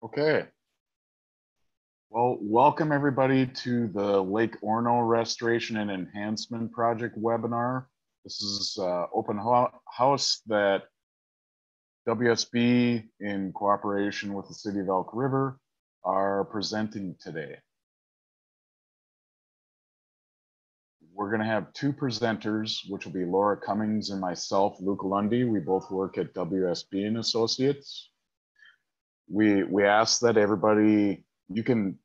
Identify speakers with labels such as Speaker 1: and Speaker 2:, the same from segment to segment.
Speaker 1: Okay. Well, welcome everybody to the Lake Orono Restoration and Enhancement Project webinar. This is open house that WSB in cooperation with the City of Elk River are presenting today. We're going to have two presenters, which will be Laura Cummings and myself, Luke Lundy. We both work at WSB and Associates. We ask that everybody, you can,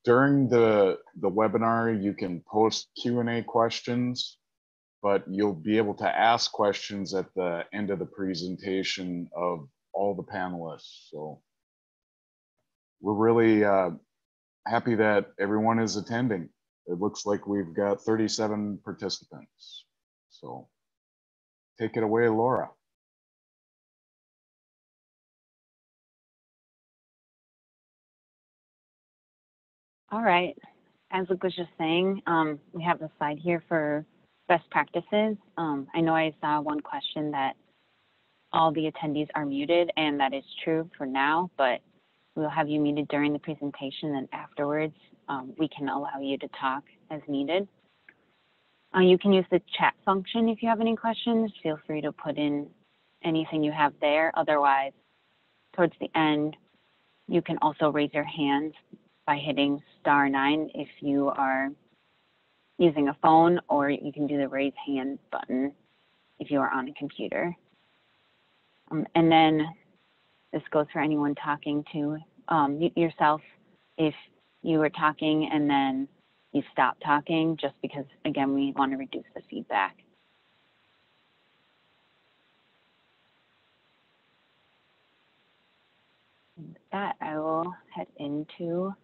Speaker 1: during the webinar, you can post Q&A questions, but you'll be able to ask questions at the end of the presentation of all the panelists. So we're really happy that everyone is attending. It looks like we've got 37 participants. So take it away, Laura.
Speaker 2: All right, as Luke was just saying, we have the slide here for best practices. I know I saw one question that all the attendees are muted, and that is true for now, but we'll have you muted during the presentation, and afterwards we can allow you to talk as needed. You can use the chat function if you have any questions. Feel free to put in anything you have there. Otherwise, towards the end, you can also raise your hand by hitting *9 if you are using a phone, or you can do the raise hand button if you are on a computer. And then this goes for anyone talking to mute yourself if you were talking and then you stop talking, just because, again, we want to reduce the feedback. With that, I will head into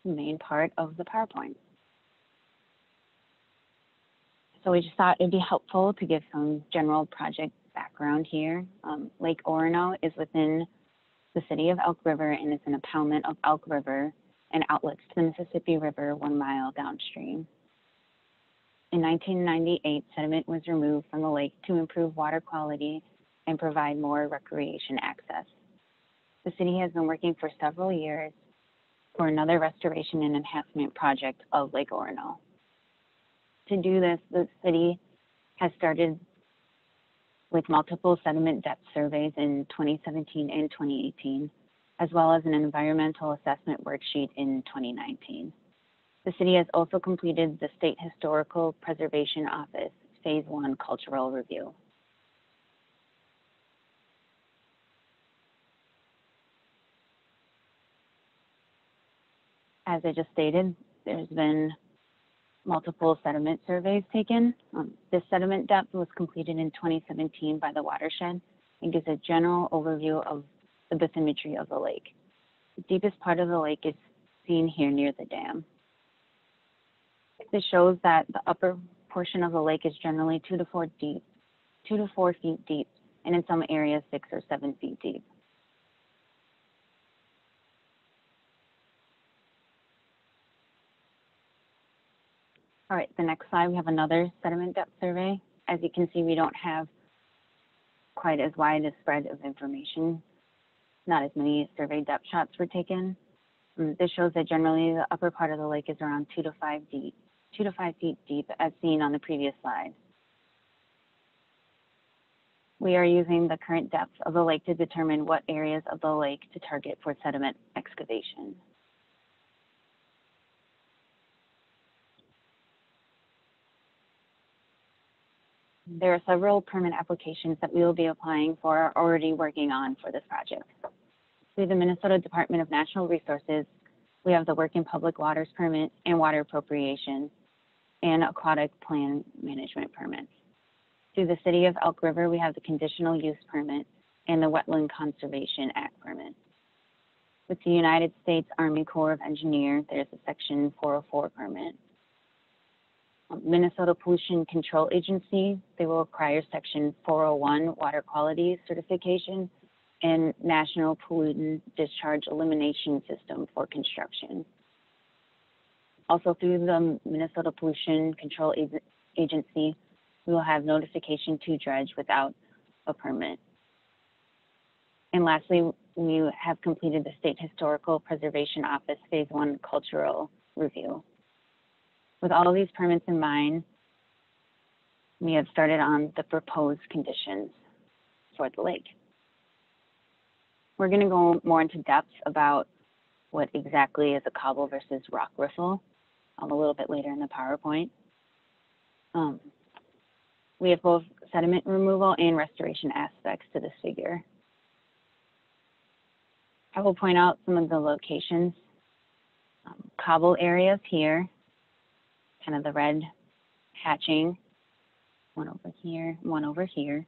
Speaker 2: the main part of the PowerPoint. So we just thought it'd be helpful to give some general project background here. Lake Orono is within the city of Elk River and is an impoundment of Elk River and outlets to the Mississippi River 1 mile downstream. In 1998, sediment was removed from the lake to improve water quality and provide more recreation access. The city has been working for several years for another restoration and enhancement project of Lake Orono. To do this, the city has started with multiple sediment depth surveys in 2017 and 2018, as well as an environmental assessment worksheet in 2019. The city has also completed the State Historical Preservation Office Phase 1 Cultural Review. As I just stated, there's been multiple sediment surveys taken. This sediment depth was completed in 2017 by the watershed and gives a general overview of the bathymetry of the lake. The deepest part of the lake is seen here near the dam. This shows that the upper portion of the lake is generally 2 to 4 feet deep, and in some areas 6 or 7 feet deep. All right, the next slide, we have another sediment depth survey. As you can see, we don't have quite as wide a spread of information. Not as many survey depth shots were taken. This shows that generally the upper part of the lake is around 2 to 5 feet deep, as seen on the previous slide. We are using the current depth of the lake to determine what areas of the lake to target for sediment excavation. There are several permit applications that we will be applying for or already working on for this project. Through the Minnesota Department of Natural Resources, we have the Work in Public Waters permit and water appropriation and aquatic plan management permits. Through the City of Elk River, we have the conditional use permit and the Wetland Conservation Act permit. With the United States Army Corps of Engineers, there's a Section 404 permit. Minnesota Pollution Control Agency, they will require Section 401 water quality certification and National Pollutant Discharge Elimination System for construction. Also through the Minnesota Pollution Control Agency, we will have notification to dredge without a permit. And lastly, we have completed the State Historical Preservation Office Phase 1 cultural review. With all of these permits in mind, we have started on the proposed conditions for the lake. We're going to go more into depth about what exactly is a cobble versus rock riffle a little bit later in the PowerPoint. We have both sediment removal and restoration aspects to this figure. I will point out some of the locations. Cobble areas here, kind of the red hatching, one over here, one over here.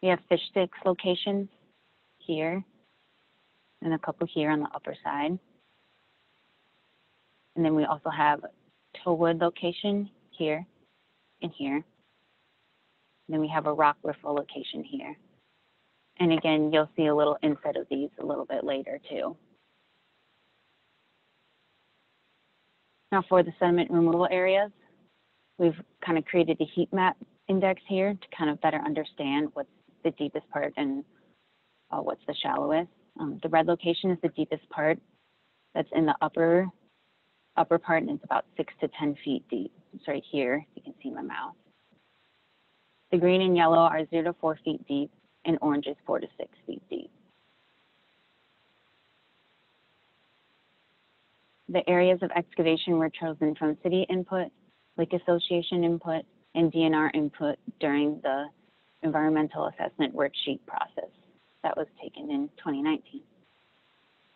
Speaker 2: We have fish sticks locations here, and a couple here on the upper side. And then we also have toewood location here and here. And then we have a rock riffle location here. And again, you'll see a little inset of these a little bit later too. Now for the sediment removal areas, we've kind of created a heat map index here to kind of better understand what's the deepest part and what's the shallowest. The red location is the deepest part. That's in the upper part, and it's about 6 to 10 feet deep. It's right here. You can see my mouth. The green and yellow are 0 to 4 feet deep, and orange is 4 to 6 feet deep. The areas of excavation were chosen from city input, lake association input, and DNR input during the environmental assessment worksheet process that was taken in 2019.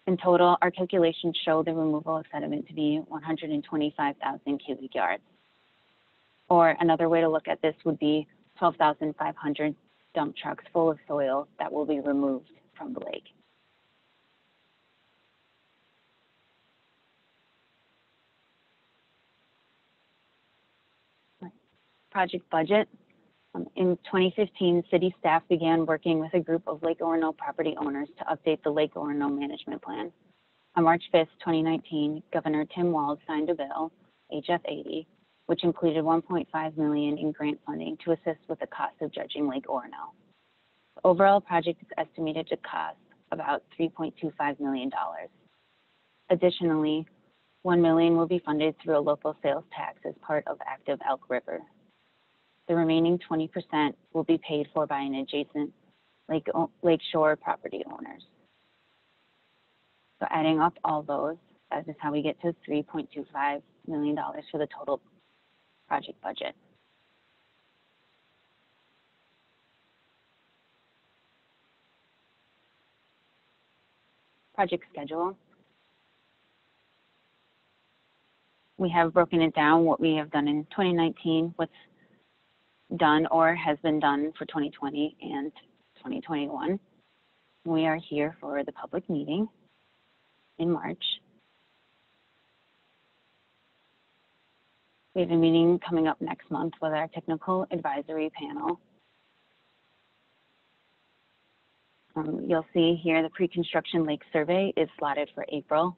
Speaker 2: In total, our calculations show the removal of sediment to be 125,000 cubic yards. Or another way to look at this would be 12,500 dump trucks full of soil that will be removed from the lake. Project budget. In 2015, city staff began working with a group of Lake Orono property owners to update the Lake Orono management plan. On March 5th, 2019, Governor Tim Walz signed a bill, HF 80, which included $1.5 million in grant funding to assist with the cost of dredging Lake Orono. The overall project is estimated to cost about $3.25 million. Additionally, $1 million will be funded through a local sales tax as part of active Elk River. The remaining 20% will be paid for by an adjacent lakeshore property owners. So adding up all those, that is how we get to $3.25 million for the total project budget. Project schedule. We have broken it down, what we have done in 2019, what's done or has been done for 2020 and 2021. We are here for the public meeting in March. We have a meeting coming up next month with our technical advisory panel. You'll see here the pre-construction lake survey is slotted for April.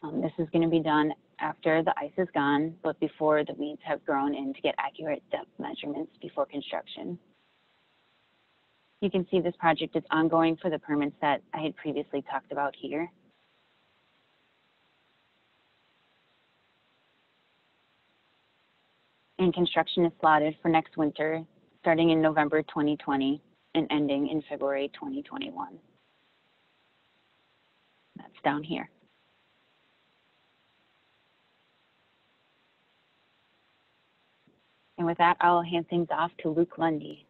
Speaker 2: This is going to be done after the ice is gone, but before the weeds have grown in to get accurate depth measurements before construction. You can see this project is ongoing for the permits that I had previously talked about here. And construction is slotted for next winter, starting in November 2020 and ending in February 2021. That's down here. And with that, I'll hand things off to Luke Lundy.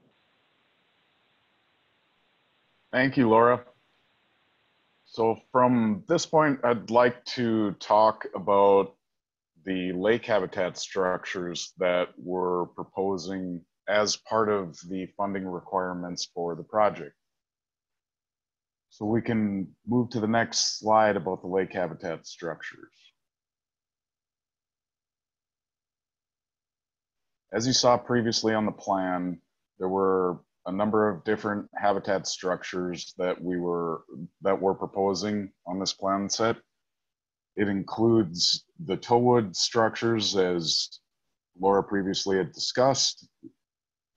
Speaker 1: Thank you, Laura. So from this point, I'd like to talk about the lake habitat structures that we're proposing as part of the funding requirements for the project. So we can move to the next slide about the lake habitat structures. As you saw previously on the plan, there were a number of different habitat structures that we're proposing on this plan set. It includes the toewood structures, as Laura previously had discussed.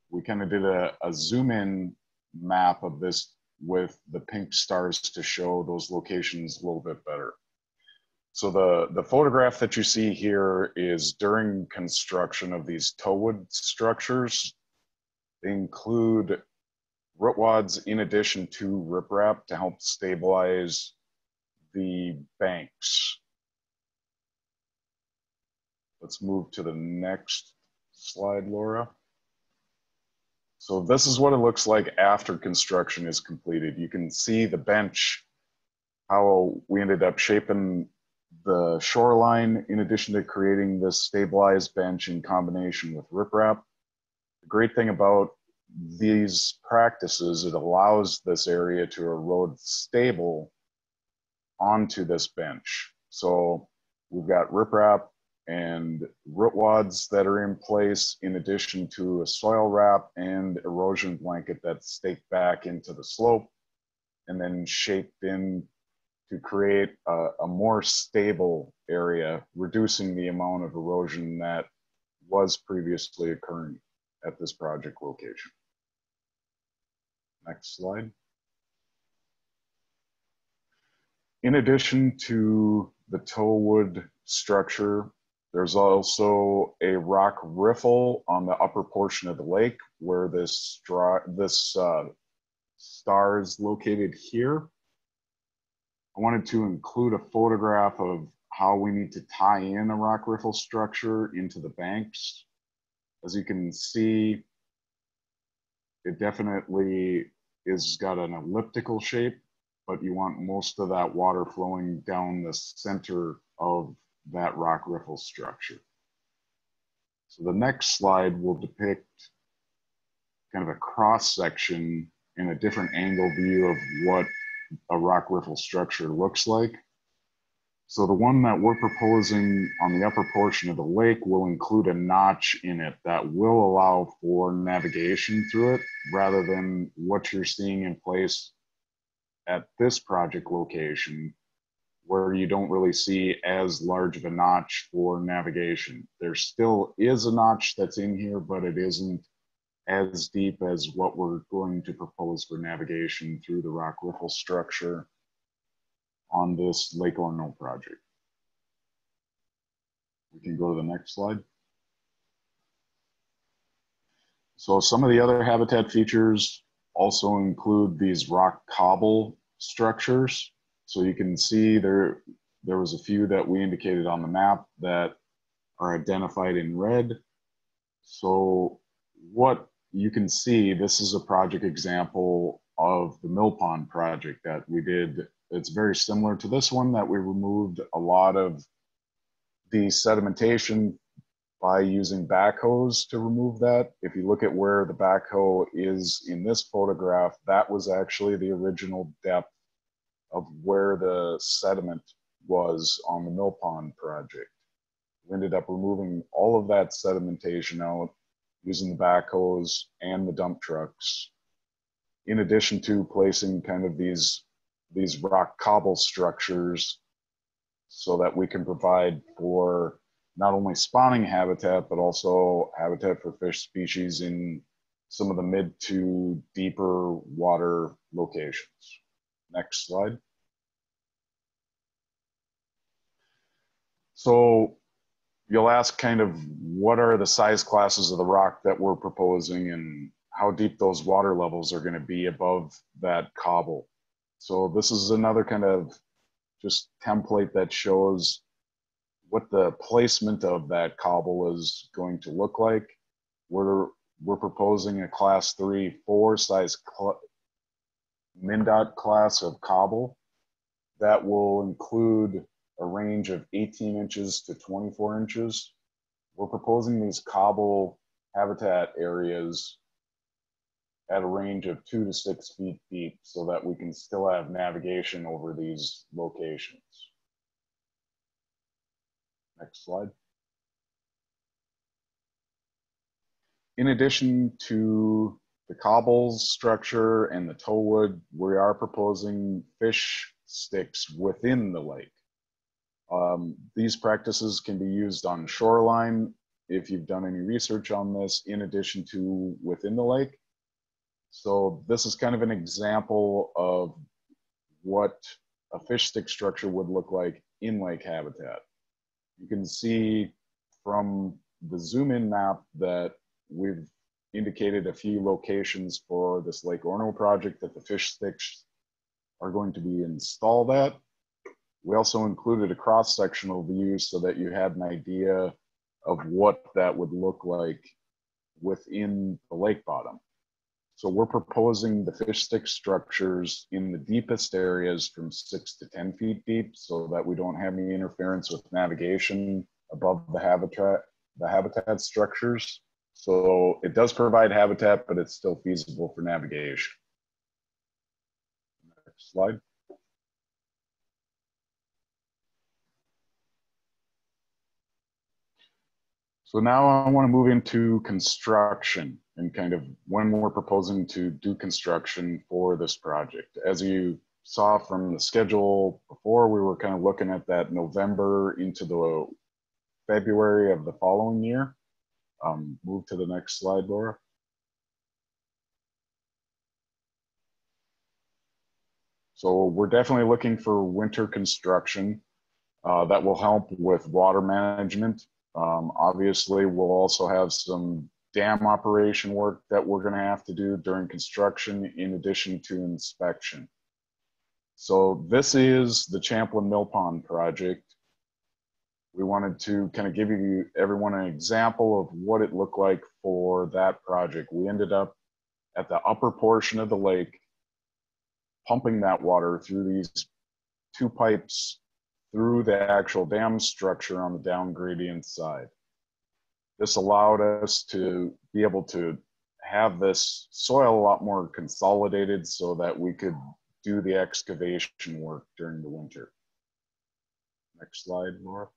Speaker 1: We kind of did a zoom in map of this with the pink stars to show those locations a little bit better. So the photograph that you see here is during construction of these towwood structures. They include root wads in addition to riprap to help stabilize the banks. Let's move to the next slide, Laura. So this is what it looks like after construction is completed. You can see the bench, how we ended up shaping the shoreline in addition to creating this stabilized bench in combination with riprap. The great thing about these practices, it allows this area to erode stable onto this bench. So we've got riprap and root wads that are in place in addition to a soil wrap and erosion blanket that's staked back into the slope and then shaped in to create a more stable area, reducing the amount of erosion that was previously occurring at this project location. Next slide. In addition to the towwood structure, there's also a rock riffle on the upper portion of the lake where this star is located here. I wanted to include a photograph of how we need to tie in a rock riffle structure into the banks. As you can see, it definitely is got an elliptical shape, but you want most of that water flowing down the center of that rock riffle structure. So the next slide will depict kind of a cross section and a different angle view of what a rock riffle structure looks like. So the one that we're proposing on the upper portion of the lake will include a notch in it that will allow for navigation through it rather than what you're seeing in place at this project location where you don't really see as large of a notch for navigation. There still is a notch that's in here, but it isn't as deep as what we're going to propose for navigation through the rock riffle structure on this Lake Orono project. We can go to the next slide. So some of the other habitat features also include these rock cobble structures. So you can see there was a few that we indicated on the map that are identified in red. So what you can see, this is a project example of the Mill Pond project that we did. It's very similar to this one that we removed a lot of the sedimentation by using backhoes to remove that. If you look at where the backhoe is in this photograph, that was actually the original depth of where the sediment was on the Mill Pond project. We ended up removing all of that sedimentation out using the backhoes and the dump trucks, in addition to placing kind of these rock cobble structures so that we can provide for not only spawning habitat, but also habitat for fish species in some of the mid to deeper water locations. Next slide. So you'll ask kind of what are the size classes of the rock that we're proposing and how deep those water levels are going to be above that cobble. So this is another kind of just template that shows what the placement of that cobble is going to look like. We're proposing a class 3-4 size MnDOT class of cobble that will include a range of 18 inches to 24 inches. We're proposing these cobble habitat areas at a range of 2 to 6 feet deep so that we can still have navigation over these locations. Next slide. In addition to the cobbles structure and the towwood, we are proposing fish sticks within the lake. These practices can be used on Shoreline if you've done any research on this, in addition to within the lake. So this is kind of an example of what a fish stick structure would look like in lake habitat. You can see from the zoom in map that we've indicated a few locations for this Lake Orono project that the fish sticks are going to be installed at. We also included a cross-sectional view so that you had an idea of what that would look like within the lake bottom. So we're proposing the fish stick structures in the deepest areas from 6 to 10 feet deep so that we don't have any interference with navigation above the habitat structures. So it does provide habitat, but it's still feasible for navigation. Next slide. So now I want to move into construction and kind of when we're proposing to do construction for this project. As you saw from the schedule before, we were kind of looking at that November into the February of the following year. Move to the next slide, Laura. So we're definitely looking for winter construction that will help with water management. Obviously, we'll also have some dam operation work that we're going to have to do during construction in addition to inspection. So this is the Champlin Mill Pond project. We wanted to kind of give everyone an example of what it looked like for that project. We ended up at the upper portion of the lake, pumping that water through these two pipes through the actual dam structure on the down gradient side. This allowed us to be able to have this soil a lot more consolidated so that we could do the excavation work during the winter. Next slide, Laura.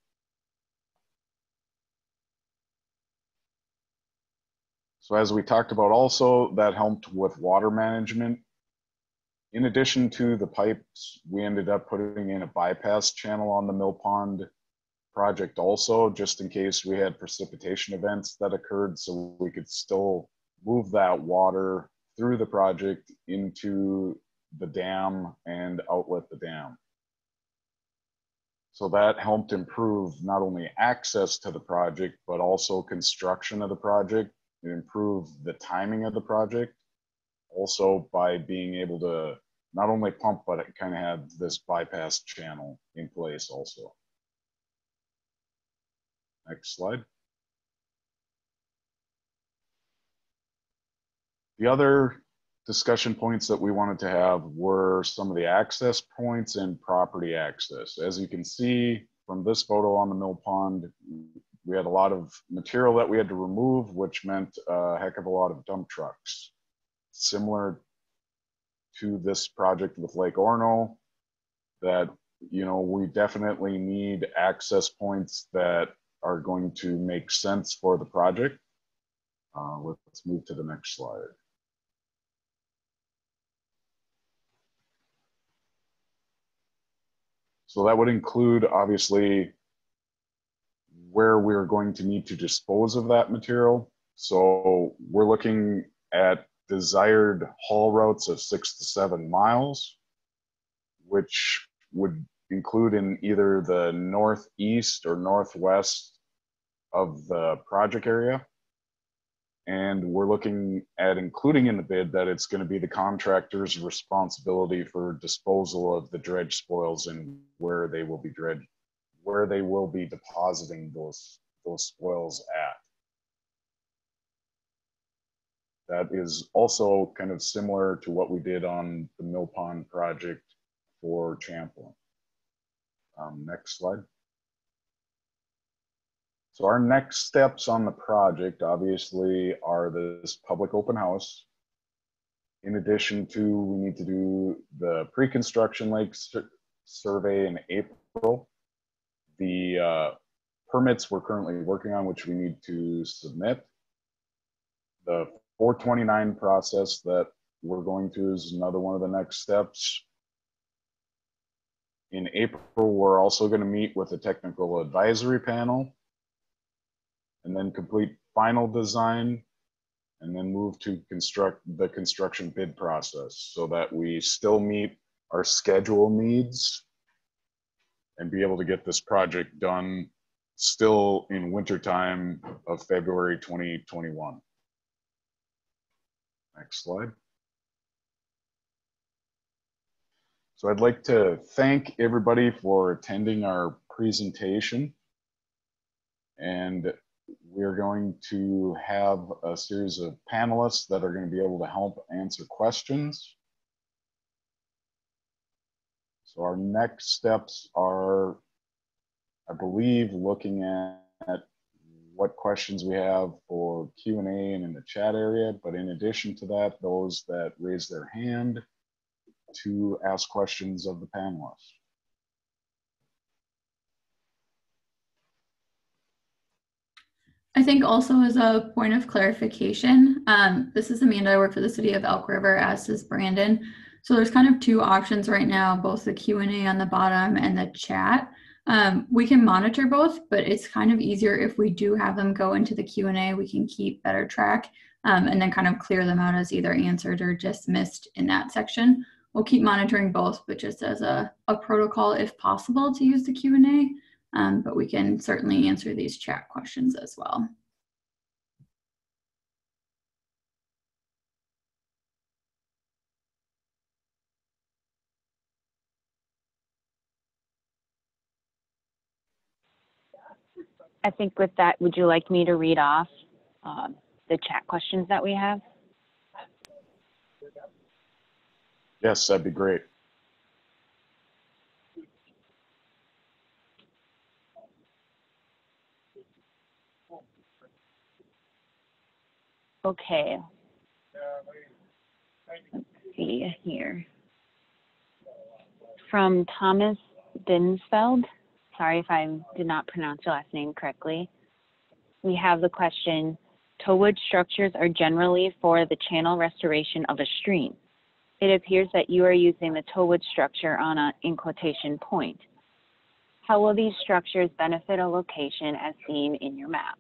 Speaker 1: So as we talked about also, that helped with water management. In addition to the pipes, we ended up putting in a bypass channel on the mill pond project also, just in case we had precipitation events that occurred, so we could still move that water through the project into the dam and outlet the dam. So that helped improve not only access to the project, but also construction of the project. It improved the timing of the project. Also by being able to not only pump, but it kind of had this bypass channel in place also. Next slide. The other discussion points that we wanted to have were some of the access points and property access. As you can see from this photo on the mill pond, we had a lot of material that we had to remove, which meant a heck of a lot of dump trucks. Similar to this project with Lake Orono, that, you know, we definitely need access points that are going to make sense for the project. Let's move to the next slide. So that would include, obviously, where we're going to need to dispose of that material. So we're looking at desired haul routes of 6 to 7 miles, which would include in either the northeast or northwest of the project area. And we're looking at including in the bid that it's going to be the contractor's responsibility for disposal of the dredge spoils and where they will be depositing those spoils at. That is also kind of similar to what we did on the Mill Pond project for Champlin. Next slide. So our next steps on the project obviously are this public open house. In addition to, we need to do the pre-construction lake survey in April. The permits we're currently working on, which we need to submit. The 429 process that we're going through is another one of the next steps. In April, we're also going to meet with a technical advisory panel and then complete final design. and then move to the construction bid process so that we still meet our schedule needs and be able to get this project done still in wintertime of February 2021. Next slide. So I'd like to thank everybody for attending our presentation. And we're going to have a series of panelists that are going to be able to help answer questions. So our next steps are, I believe, looking at what questions we have for Q&A and in the chat area. But in addition to that, those that raise their hand to ask questions of the panelists.
Speaker 3: I think also as a point of clarification, this is Amanda. I work for the city of Elk River, as does Brandon. So there's kind of two options right now, both the Q&A on the bottom and the chat. We can monitor both, but it's kind of easier if we do have them go into the Q&A. We can keep better track and then kind of clear them out as either answered or dismissed in that section. We'll keep monitoring both, but just as a protocol, if possible, to use the Q&A. But we can certainly answer these chat questions as well.
Speaker 2: I think with that, would you like me to read off the chat questions that we have?
Speaker 1: Yes, that'd be great.
Speaker 2: Okay. Let's see here. From Thomas Dinsfeld. Sorry if I did not pronounce your last name correctly. We have the question, towwood structures are generally for the channel restoration of a stream. It appears that you are using the towwood structure on a, in quotation, point. How will these structures benefit a location as seen in your map?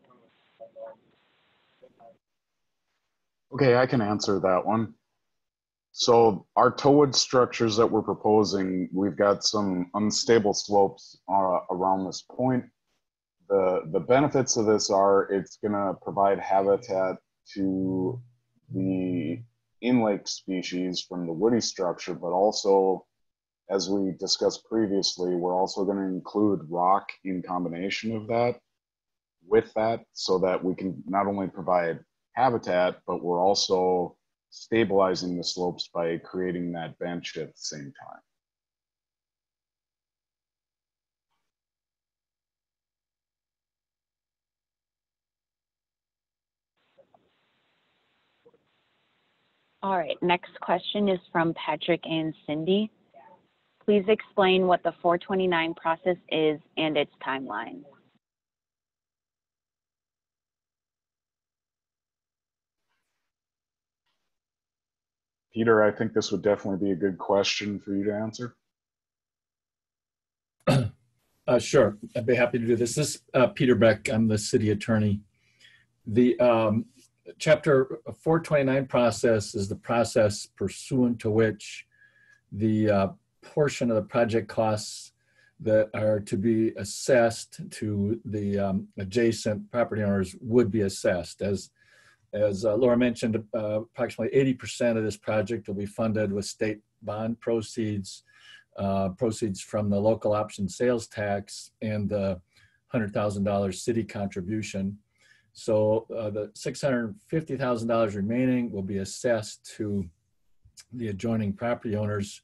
Speaker 1: Okay, I can answer that one. So our towwood structures that we're proposing, we've got some unstable slopes around this point. The benefits of this are it's going to provide habitat to the in-lake species from the woody structure, but also, as we discussed previously, we're also going to include rock in combination of that with that so that we can not only provide habitat, but we're also stabilizing the slopes by creating that bench at the same time.
Speaker 2: All right, next question is from Patrick and Cindy. Please explain what the 429 process is and its timeline.
Speaker 1: Peter, I think this would definitely be a good question for you to answer.
Speaker 4: Sure, I'd be happy to do this. This is Peter Beck, I'm the city attorney. The Chapter 429 process is the process pursuant to which the portion of the project costs that are to be assessed to the adjacent property owners would be assessed. As Laura mentioned, approximately 80% of this project will be funded with state bond proceeds, proceeds from the local option sales tax, and the $100,000 city contribution. So the $650,000 remaining will be assessed to the adjoining property owners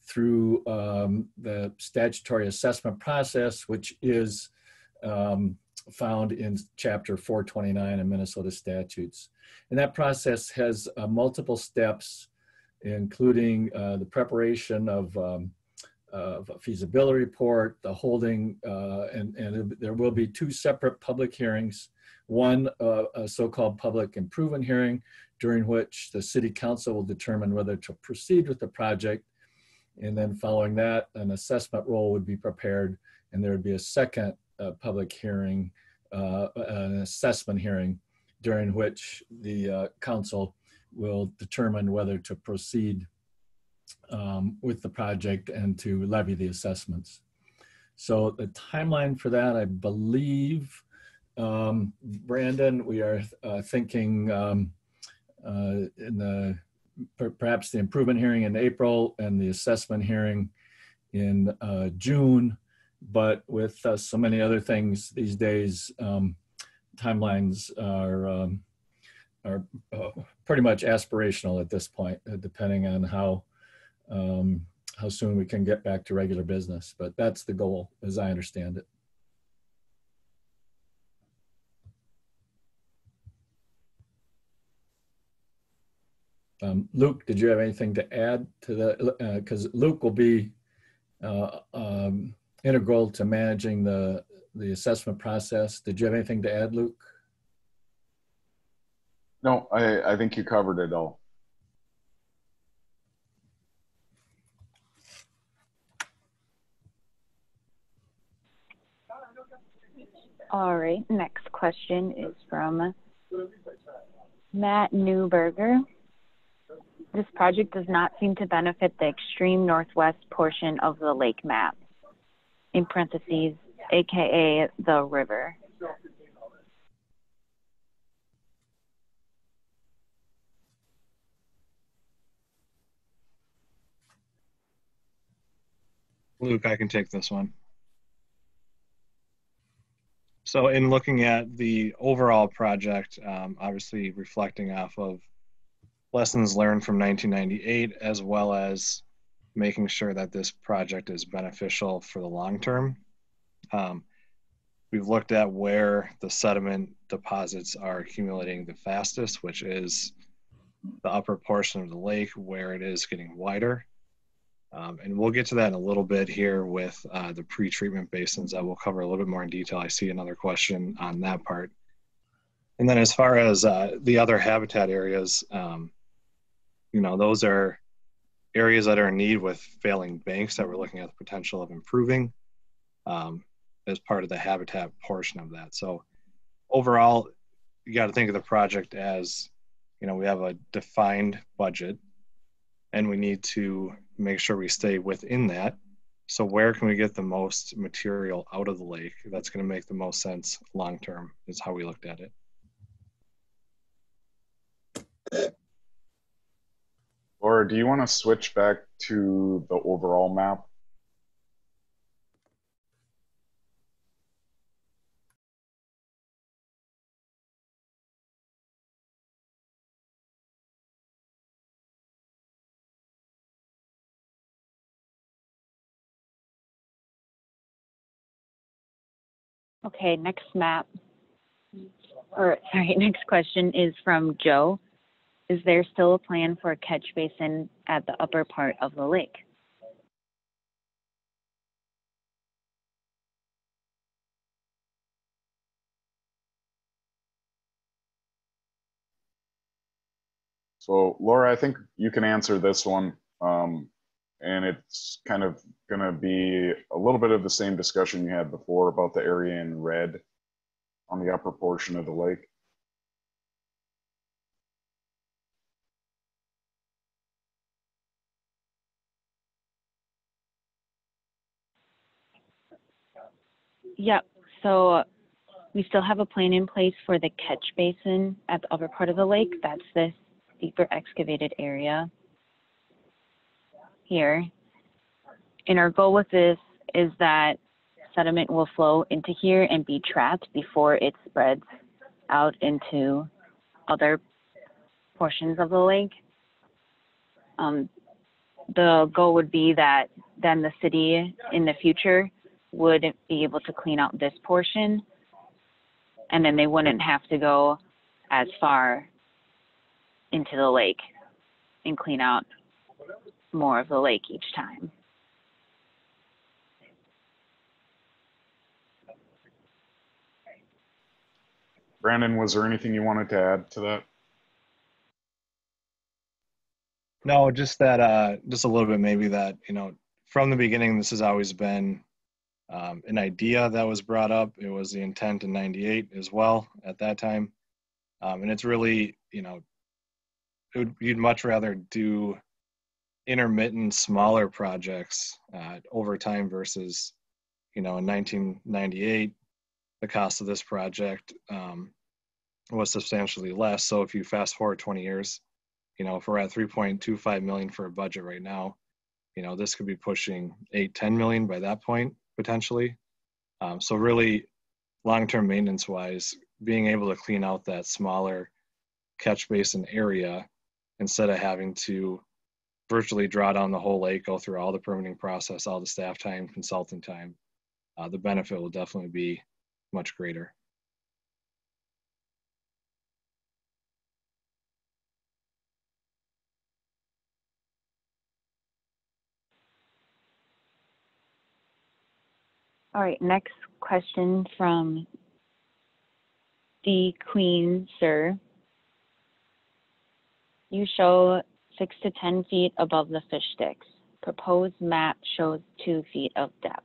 Speaker 4: through the statutory assessment process, which is found in Chapter 429 of Minnesota statutes. And that process has multiple steps, including the preparation of a feasibility report, the holding, and there will be two separate public hearings. One, a so-called public improvement hearing, during which the city council will determine whether to proceed with the project. And then following that, an assessment roll would be prepared, and there would be a second public hearing, an assessment hearing, during which the council will determine whether to proceed with the project and to levy the assessments. So the timeline for that, I believe, Brandon, we are thinking in perhaps the improvement hearing in April and the assessment hearing in June, but with so many other things these days, timelines are pretty much aspirational at this point, depending on how soon we can get back to regular business. But that's the goal, as I understand it. Luke, did you have anything to add to that? Because Luke will be integral to managing the assessment process. Did you have anything to add, Luke?
Speaker 1: No, I think you covered it all.
Speaker 2: All right, next question is from Matt Newberger. This project does not seem to benefit the extreme northwest portion of the lake map, in parentheses, AKA the river.
Speaker 5: Luke, I can take this one. So in looking at the overall project, obviously reflecting off of lessons learned from 1998, as well as making sure that this project is beneficial for the long term. We've looked at where the sediment deposits are accumulating the fastest, which is the upper portion of the lake where it is getting wider. And we'll get to that in a little bit here with the pre-treatment basins that we'll cover a little bit more in detail. I see another question on that part. And then as far as the other habitat areas, you know, those are areas that are in need with failing banks that we're looking at the potential of improving as part of the habitat portion of that. So overall, you got to think of the project as, you know, we have a defined budget and we need to make sure we stay within that. So where can we get the most material out of the lake that's going to make the most sense long term is how we looked at it.
Speaker 1: Laura, do you want to switch back to the overall map?
Speaker 2: Okay, next question is from Joe. Is there still a plan for a catch basin at the upper part of the lake?
Speaker 1: So Laura, I think you can answer this one. And it's kind of going to be a little bit of the same discussion you had before about the area in red on the upper portion of the lake.
Speaker 2: Yep, so we still have a plan in place for the catch basin at the upper part of the lake. That's this deeper excavated area here. And our goal with this is that sediment will flow into here and be trapped before it spreads out into other portions of the lake. The goal would be that then the city in the future would be able to clean out this portion, and then they wouldn't have to go as far into the lake and clean out more of the lake each time.
Speaker 1: Brandon, was there anything you wanted to add to that?
Speaker 5: No, just that, just a little bit maybe that, you know, from the beginning, this has always been an idea that was brought up. It was the intent in '98 as well at that time. And it's really, you'd much rather do intermittent smaller projects over time versus, in 1998, the cost of this project was substantially less. So if you fast forward 20 years, if we're at 3.25 million for a budget right now, this could be pushing 8-10 million by that point potentially. So really, long-term maintenance wise, being able to clean out that smaller catch basin area instead of having to virtually draw down the whole lake, go through all the permitting process, all the staff time, consultant time, the benefit will definitely be much greater.
Speaker 2: All right, next question from the Queen, sir. You show 6 to 10 feet above the fish sticks. Proposed map shows 2 feet of depth.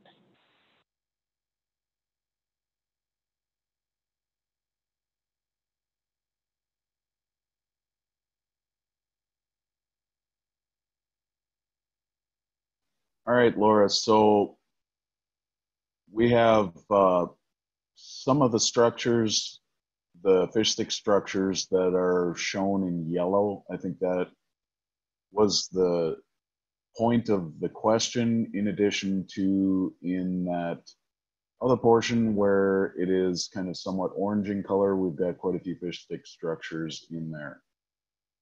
Speaker 1: All right, Laura, so we have some of the structures, the fish stick structures that are shown in yellow. I think that was the point of the question, in addition to in that other portion where it is kind of somewhat orange in color, we've got quite a few fish stick structures in there.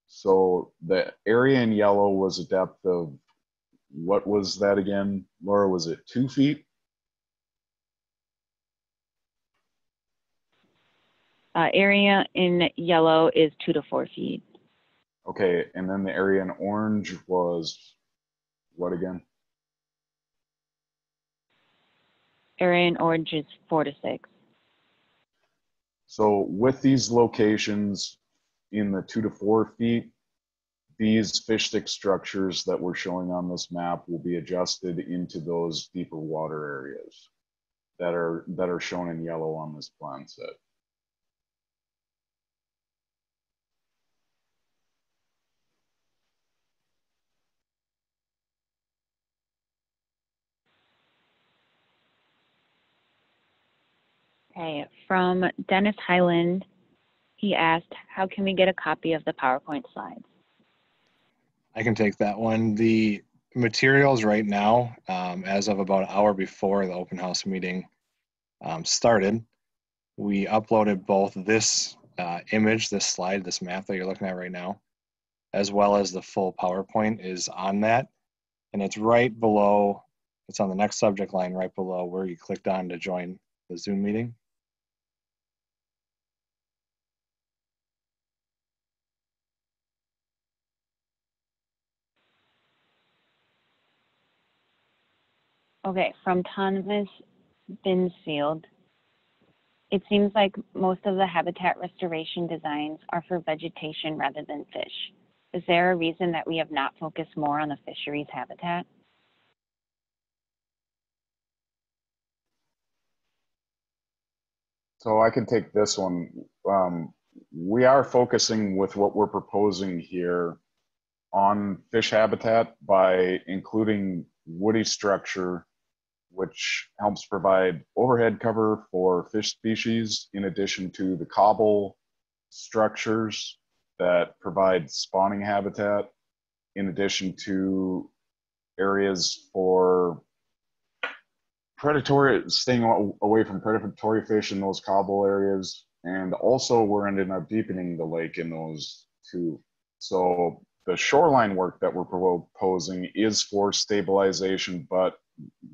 Speaker 1: So the area in yellow was a depth of, what was that again, Laura? Was it 2 feet?
Speaker 2: Area in yellow is 2 to 4 feet.
Speaker 1: Okay, and then the area in orange was what again?
Speaker 2: Area in orange is 4 to 6.
Speaker 1: So with these locations in the 2 to 4 feet, these fish stick structures that we're showing on this map will be adjusted into those deeper water areas that are shown in yellow on this plan set.
Speaker 2: Okay, from Dennis Highland, he asked, how can we get a copy of the PowerPoint slides?
Speaker 5: I can take that one. The materials right now, as of about an hour before the open house meeting started, we uploaded both this image, this slide, this map that you're looking at right now, as well as the full PowerPoint is on that. And it's right below, it's on the next subject line right below where you clicked on to join the Zoom meeting.
Speaker 2: Okay, from Thomas Binsfield, it seems like most of the habitat restoration designs are for vegetation rather than fish. Is there a reason that we have not focused more on the fisheries habitat?
Speaker 1: So I can take this one. We are focusing with what we're proposing here on fish habitat by including woody structure, which helps provide overhead cover for fish species, in addition to the Coble structures that provide spawning habitat, in addition to areas for predatory, staying away from predatory fish in those Coble areas. And also we're ending up deepening the lake in those too. So the shoreline work that we're proposing is for stabilization, but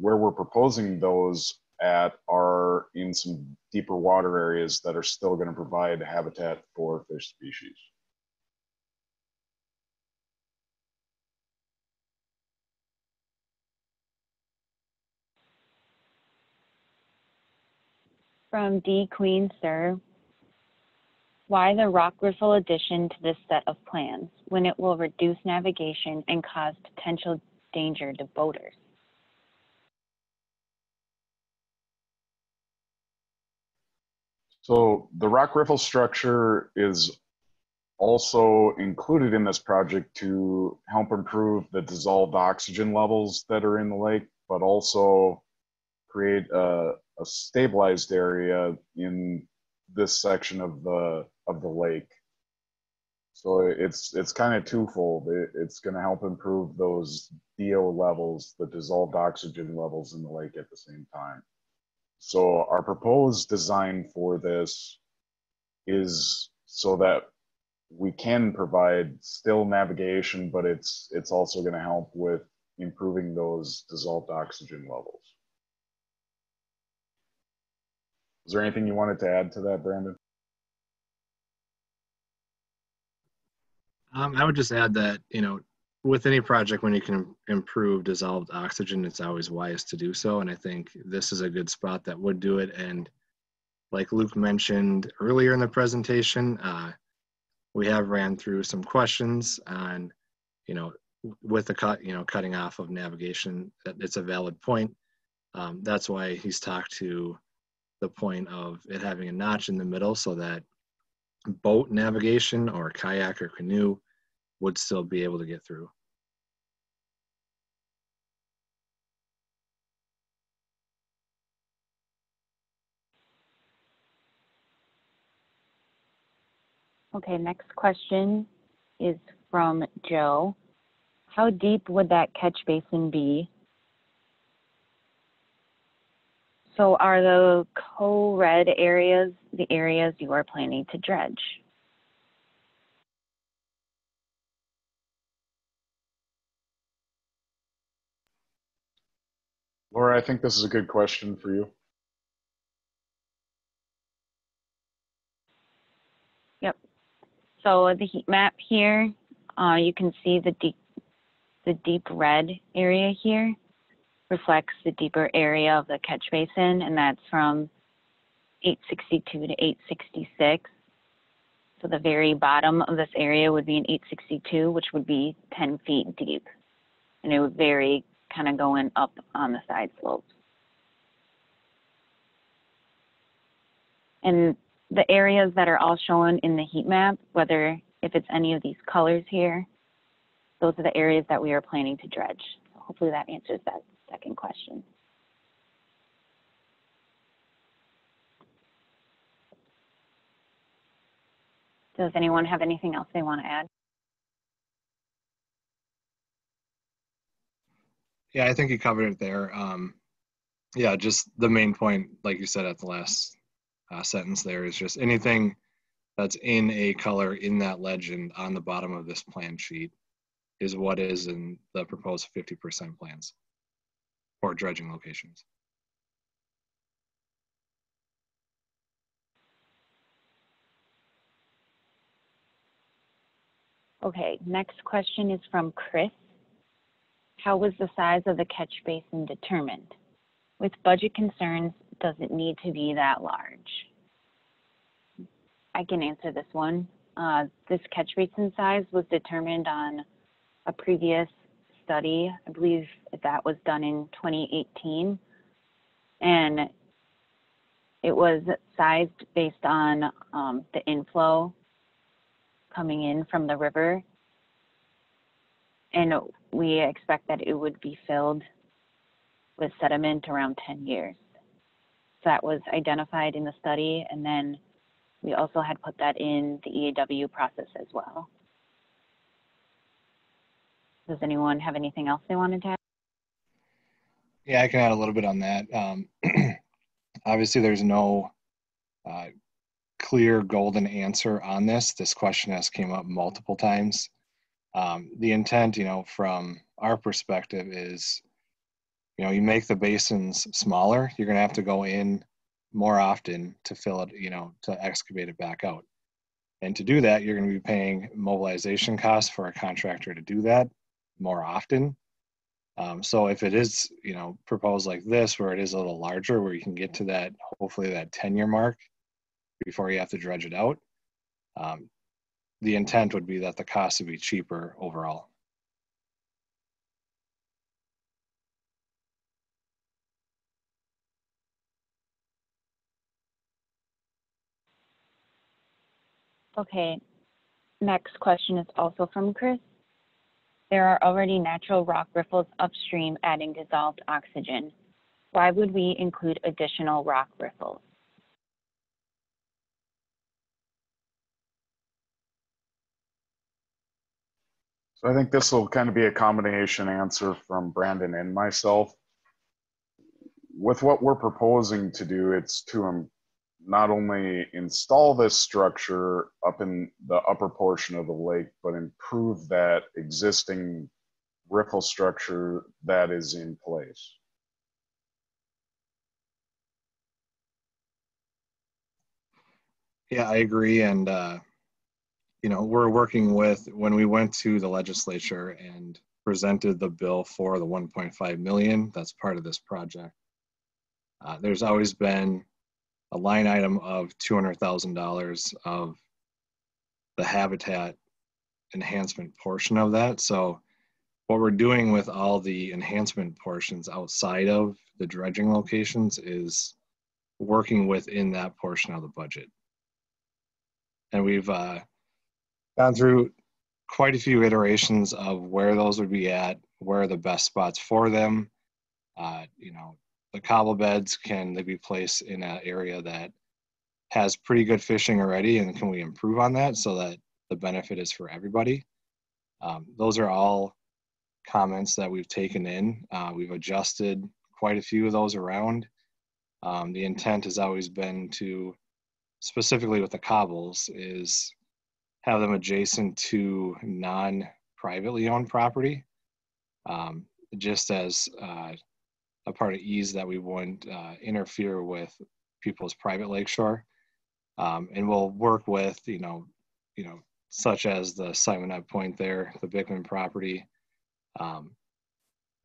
Speaker 1: where we're proposing those at are in some deeper water areas that are still going to provide habitat for fish species.
Speaker 2: From D. Queen, sir, why the rock riffle addition to this set of plans when it will reduce navigation and cause potential danger to boaters?
Speaker 1: So the rock riffle structure is also included in this project to help improve the dissolved oxygen levels that are in the lake, but also create a stabilized area in this section of the lake. So it's kind of twofold. It's going to help improve those DO levels, the dissolved oxygen levels in the lake at the same time. So our proposed design for this is so that we can provide still navigation, but it's also going to help with improving those dissolved oxygen levels. Is there anything you wanted to add to that, Brandon?
Speaker 5: I would just add that, you know, with any project, when you can improve dissolved oxygen, it's always wise to do so. And I think this is a good spot that would do it. And like Luke mentioned earlier in the presentation, we have ran through some questions on, you know, with the cutting off of navigation, that it's a valid point. That's why he's talked to the point of it having a notch in the middle so that boat navigation or kayak or canoe would still be able to get through.
Speaker 2: Okay, next question is from Joe. How deep would that catch basin be? So are the co-red areas the areas you are planning to dredge?
Speaker 1: Laura, I think this is a good question for you.
Speaker 2: Yep. So the heat map here, you can see the deep red area here reflects the deeper area of the catch basin, and that's from 862 to 866. So the very bottom of this area would be in 862, which would be 10 feet deep. And it would vary kind of going up on the side slopes. And the areas that are all shown in the heat map, whether if it's any of these colors here, those are the areas that we are planning to dredge. So hopefully that answers that second question. Does anyone have anything else they want to add?
Speaker 5: Yeah, I think you covered it there. Yeah, just the main point, like you said at the last sentence there, is just anything that's in a color in that legend on the bottom of this plan sheet is what is in the proposed 50% plans for dredging locations.
Speaker 2: Okay, next question is from Chris. How was the size of the catch basin determined? With budget concerns, does it need to be that large? I can answer this one. This catch basin size was determined on a previous study. I believe that was done in 2018. And it was sized based on the inflow coming in from the river. And we expect that it would be filled with sediment around 10 years. So that was identified in the study, and then we also had put that in the EAW process as well. Does anyone have anything else they wanted to add?
Speaker 5: Yeah, I can add a little bit on that. Obviously, there's no clear golden answer on this. This question has came up multiple times. The intent, you know, from our perspective is, you know, you make the basins smaller, you're going to have to go in more often to fill it, you know, to excavate it back out. And to do that, you're going to be paying mobilization costs for a contractor to do that more often. So if it is, you know, proposed like this, where it is a little larger, where you can get to that, hopefully that 10-year mark before you have to dredge it out, the intent would be that the cost would be cheaper overall.
Speaker 2: Okay, next question is also from Chris. There are already natural rock riffles upstream adding dissolved oxygen. Why would we include additional rock riffles?
Speaker 1: So I think this will kind of be a combination answer from Brandon and myself. With what we're proposing to do, it's to not only install this structure up in the upper portion of the lake, but improve that existing riffle structure that is in place.
Speaker 5: Yeah, I agree. And, we're working with, when we went to the legislature and presented the bill for the 1.5 million, that's part of this project. There's always been a line item of $200,000 of the habitat enhancement portion of that. So what we're doing with all the enhancement portions outside of the dredging locations is working within that portion of the budget. And we've gone through quite a few iterations of where those would be at, where are the best spots for them. The cobble beds, can they be placed in an area that has pretty good fishing already, and can we improve on that so that the benefit is for everybody? Those are all comments that we've taken in. We've adjusted quite a few of those around. The intent has always been to, specifically with the cobbles, is have them adjacent to non-privately owned property, just as a part of ease that we wouldn't interfere with people's private lakeshore. And we'll work with, such as the Simonette Point there, the Bickman property,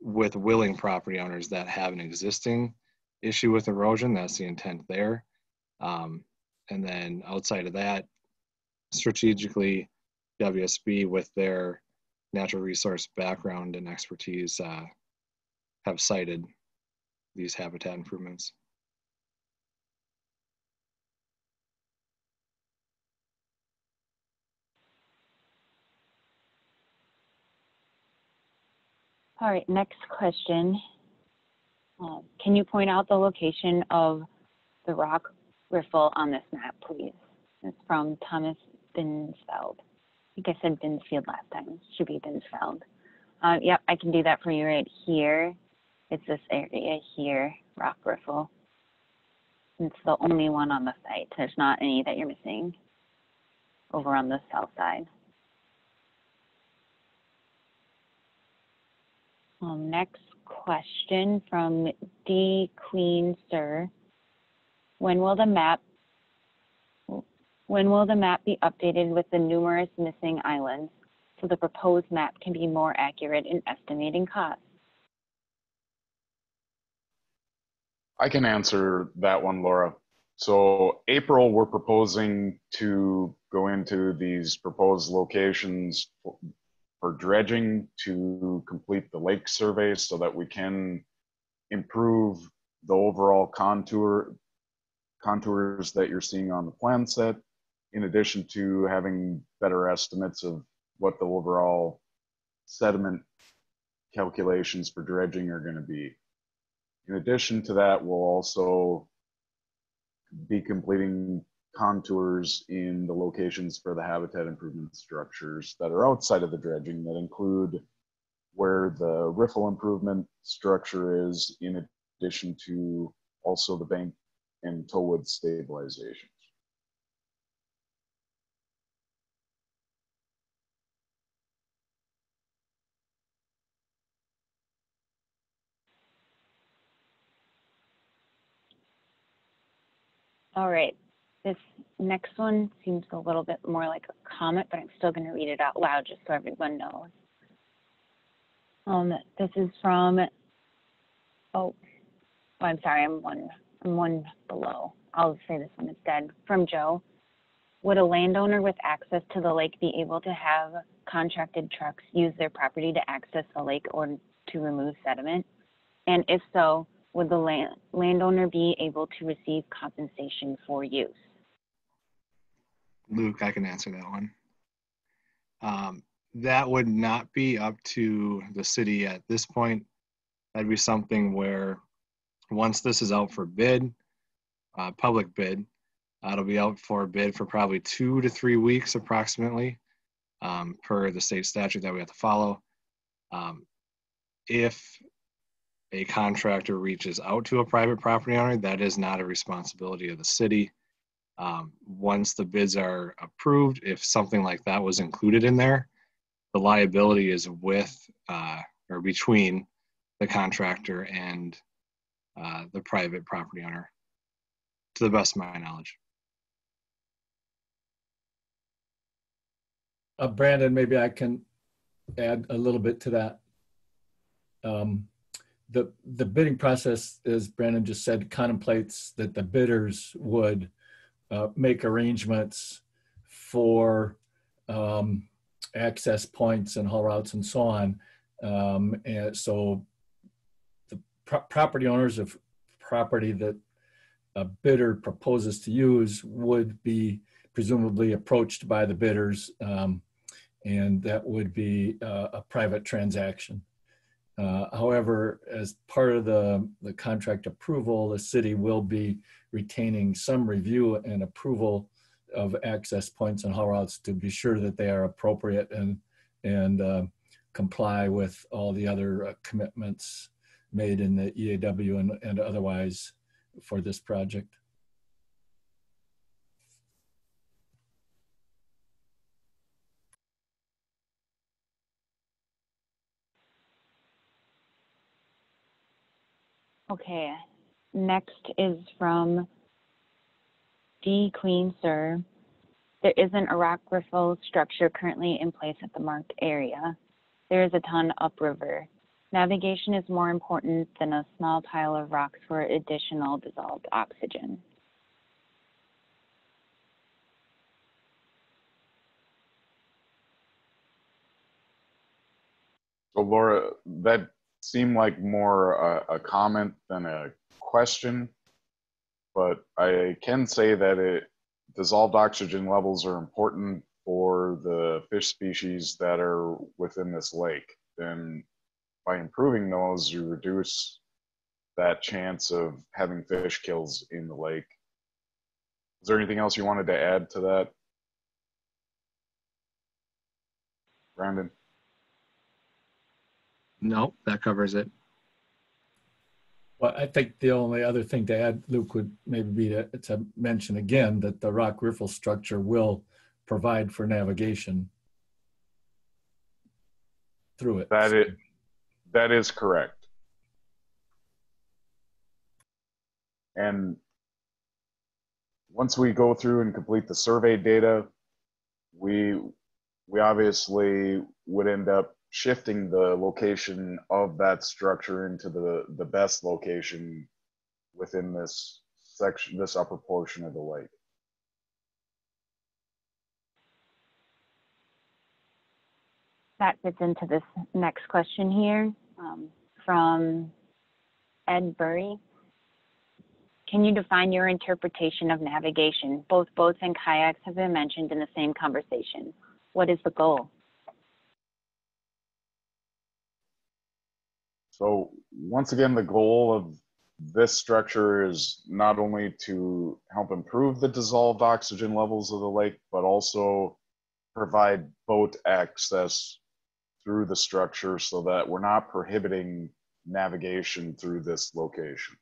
Speaker 5: with willing property owners that have an existing issue with erosion. That's the intent there. And then outside of that, strategically, WSB, with their natural resource background and expertise, have cited these habitat improvements.
Speaker 2: All right, next question. Can you point out the location of the rock riffle on this map, please? It's from Thomas Binsfeld. I think I said Binsfield last time. It should be Binsfeld. Yep, I can do that for you right here. It's this area here, rock riffle. It's the only one on the site. There's not any that you're missing over on the south side. Next question from D. Queen Sir. When will the map be updated with the numerous missing islands so the proposed map can be more accurate in estimating costs?
Speaker 1: I can answer that one, Laura. So April, we're proposing to go into these proposed locations for dredging to complete the lake survey so that we can improve the overall contours that you're seeing on the plan set, in addition to having better estimates of what the overall sediment calculations for dredging are going to be. In addition to that, we'll also be completing contours in the locations for the habitat improvement structures that are outside of the dredging, that include where the riffle improvement structure is, in addition to also the bank and towwood stabilizations.
Speaker 2: All right, this next one seems a little bit more like a comment, but I'm still going to read it out loud just so everyone knows. This is from, I'm sorry, I'm one below. I'll say this one instead. From Joe. Would a landowner with access to the lake be able to have contracted trucks use their property to access the lake or to remove sediment? And if so, would the landowner be able to receive compensation for use?
Speaker 5: Luke, I can answer that one. That would not be up to the city at this point. That'd be something where once this is out for bid, public bid, it'll be out for bid for probably 2 to 3 weeks approximately, per the state statute that we have to follow. If a contractor reaches out to a private property owner, that is not a responsibility of the city. Once the bids are approved, if something like that was included in there, the liability is with or between the contractor and the private property owner, to the best of my knowledge.
Speaker 4: Brandon, maybe I can add a little bit to that. The bidding process, as Brandon just said, contemplates that the bidders would make arrangements for access points and haul routes and so on. And so the property owners of property that a bidder proposes to use would be presumably approached by the bidders, and that would be a private transaction. However, as part of the contract approval, the city will be retaining some review and approval of access points and haul routes to be sure that they are appropriate and comply with all the other commitments made in the EAW and otherwise for this project.
Speaker 2: Okay, next is from D. Queen, sir. There isn't a rock riffle structure currently in place at the marked area. There is a ton upriver. Navigation is more important than a small pile of rocks for additional dissolved oxygen.
Speaker 1: So Laura, that seemed like more a comment than a question, but I can say that dissolved oxygen levels are important for the fish species that are within this lake. And by improving those, you reduce that chance of having fish kills in the lake. Is there anything else you wanted to add to that, Brandon?
Speaker 5: No, that covers it.
Speaker 4: Well, I think the only other thing to add, Luke, would maybe be to mention again that the rock riffle structure will provide for navigation through it.
Speaker 1: That is correct. And once we go through and complete the survey data, we obviously would end up shifting the location of that structure into the best location within this section, this upper portion of the lake.
Speaker 2: That fits into this next question here from Ed Burry. Can you define your interpretation of navigation? Both boats and kayaks have been mentioned in the same conversation. What is the goal?
Speaker 1: So once again, the goal of this structure is not only to help improve the dissolved oxygen levels of the lake, but also provide boat access through the structure so that we're not prohibiting navigation through this location.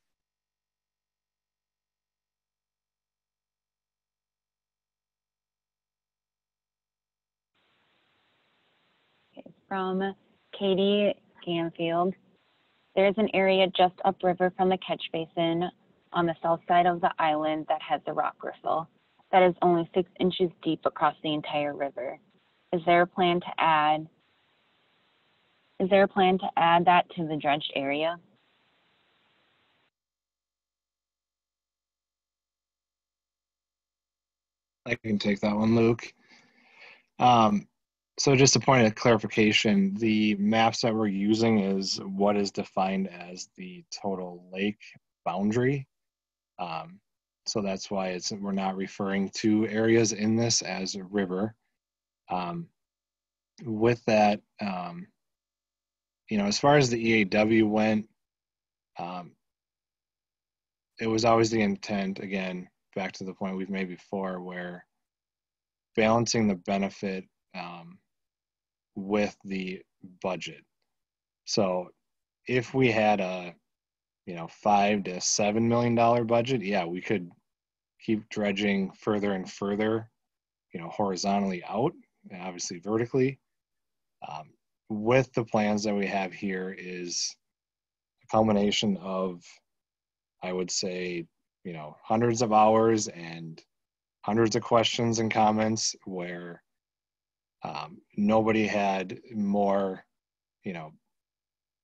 Speaker 2: Okay, from Katie Scanfield. There is an area just upriver from the catch basin on the south side of the island that has a rock riffle that is only 6 inches deep across the entire river. Is there a plan to add that to the dredged area?
Speaker 5: I can take that one, Luke. So just a point of clarification, the maps that we're using is what is defined as the total lake boundary. So that's why we're not referring to areas in this as a river. With that, as far as the EAW went, it was always the intent, again, back to the point we've made before, where balancing the benefit with the budget. So if we had a $5 to $7 million budget, yeah, we could keep dredging further and further, horizontally out, and obviously vertically. With the plans that we have here is a combination of, I would say, hundreds of hours and hundreds of questions and comments where nobody had more,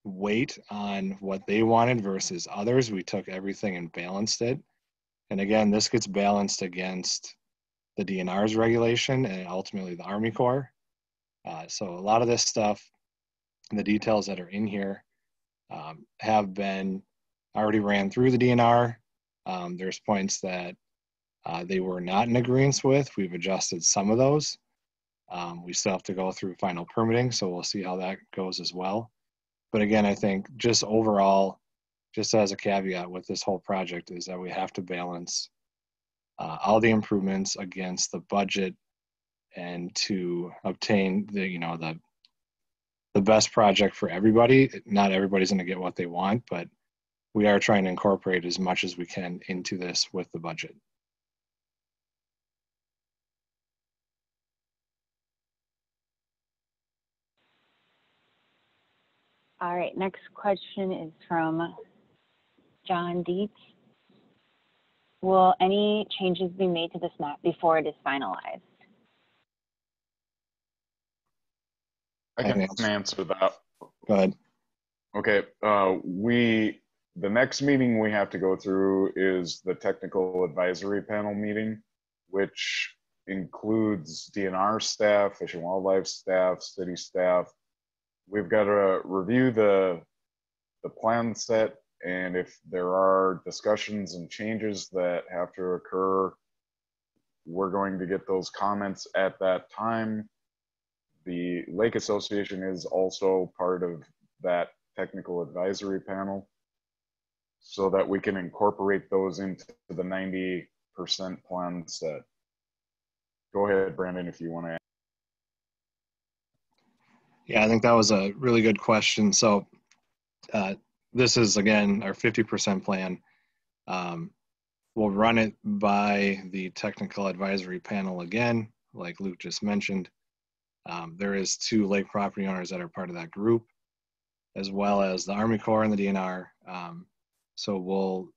Speaker 5: weight on what they wanted versus others. We took everything and balanced it. And again, this gets balanced against the DNR's regulation and ultimately the Army Corps. So a lot of this stuff, the details that are in here have been already ran through the DNR. There's points that they were not in agreement with. We've adjusted some of those. We still have to go through final permitting, so we'll see how that goes as well. But again, I think just overall, just as a caveat with this whole project, is that we have to balance all the improvements against the budget and to obtain the best project for everybody. Not everybody's going to get what they want, but we are trying to incorporate as much as we can into this with the budget.
Speaker 2: All right, next question is from John Dietz. Will any changes be made to this map before it is finalized?
Speaker 1: I can answer that.
Speaker 5: Go ahead.
Speaker 1: Okay, the next meeting we have to go through is the technical advisory panel meeting, which includes DNR staff, Fish and Wildlife staff, city staff. We've got to review the plan set, and if there are discussions and changes that have to occur, we're going to get those comments at that time. The Lake Association is also part of that technical advisory panel so that we can incorporate those into the 90% plan set. Go ahead, Brandon, if you want to add.
Speaker 5: Yeah, I think that was a really good question. So this is, again, our 50% plan. We'll run it by the technical advisory panel again, like Luke just mentioned. There is 2 lake property owners that are part of that group, as well as the Army Corps and the DNR. So we'll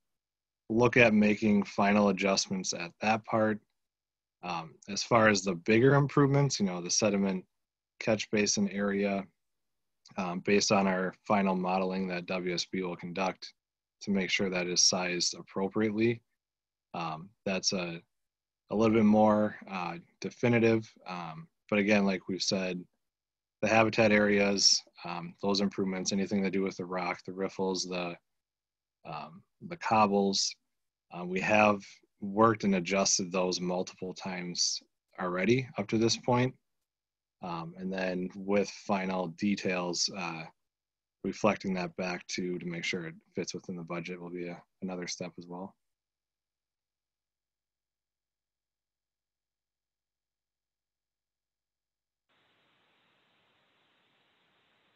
Speaker 5: look at making final adjustments at that part. As far as the bigger improvements, the sediment catch basin area, based on our final modeling that WSB will conduct to make sure that is sized appropriately. That's a little bit more definitive. But again, like we've said, the habitat areas, those improvements, anything to do with the rock, the riffles, the cobbles, we have worked and adjusted those multiple times already up to this point. And then with final details, reflecting that back to make sure it fits within the budget will be another step as well.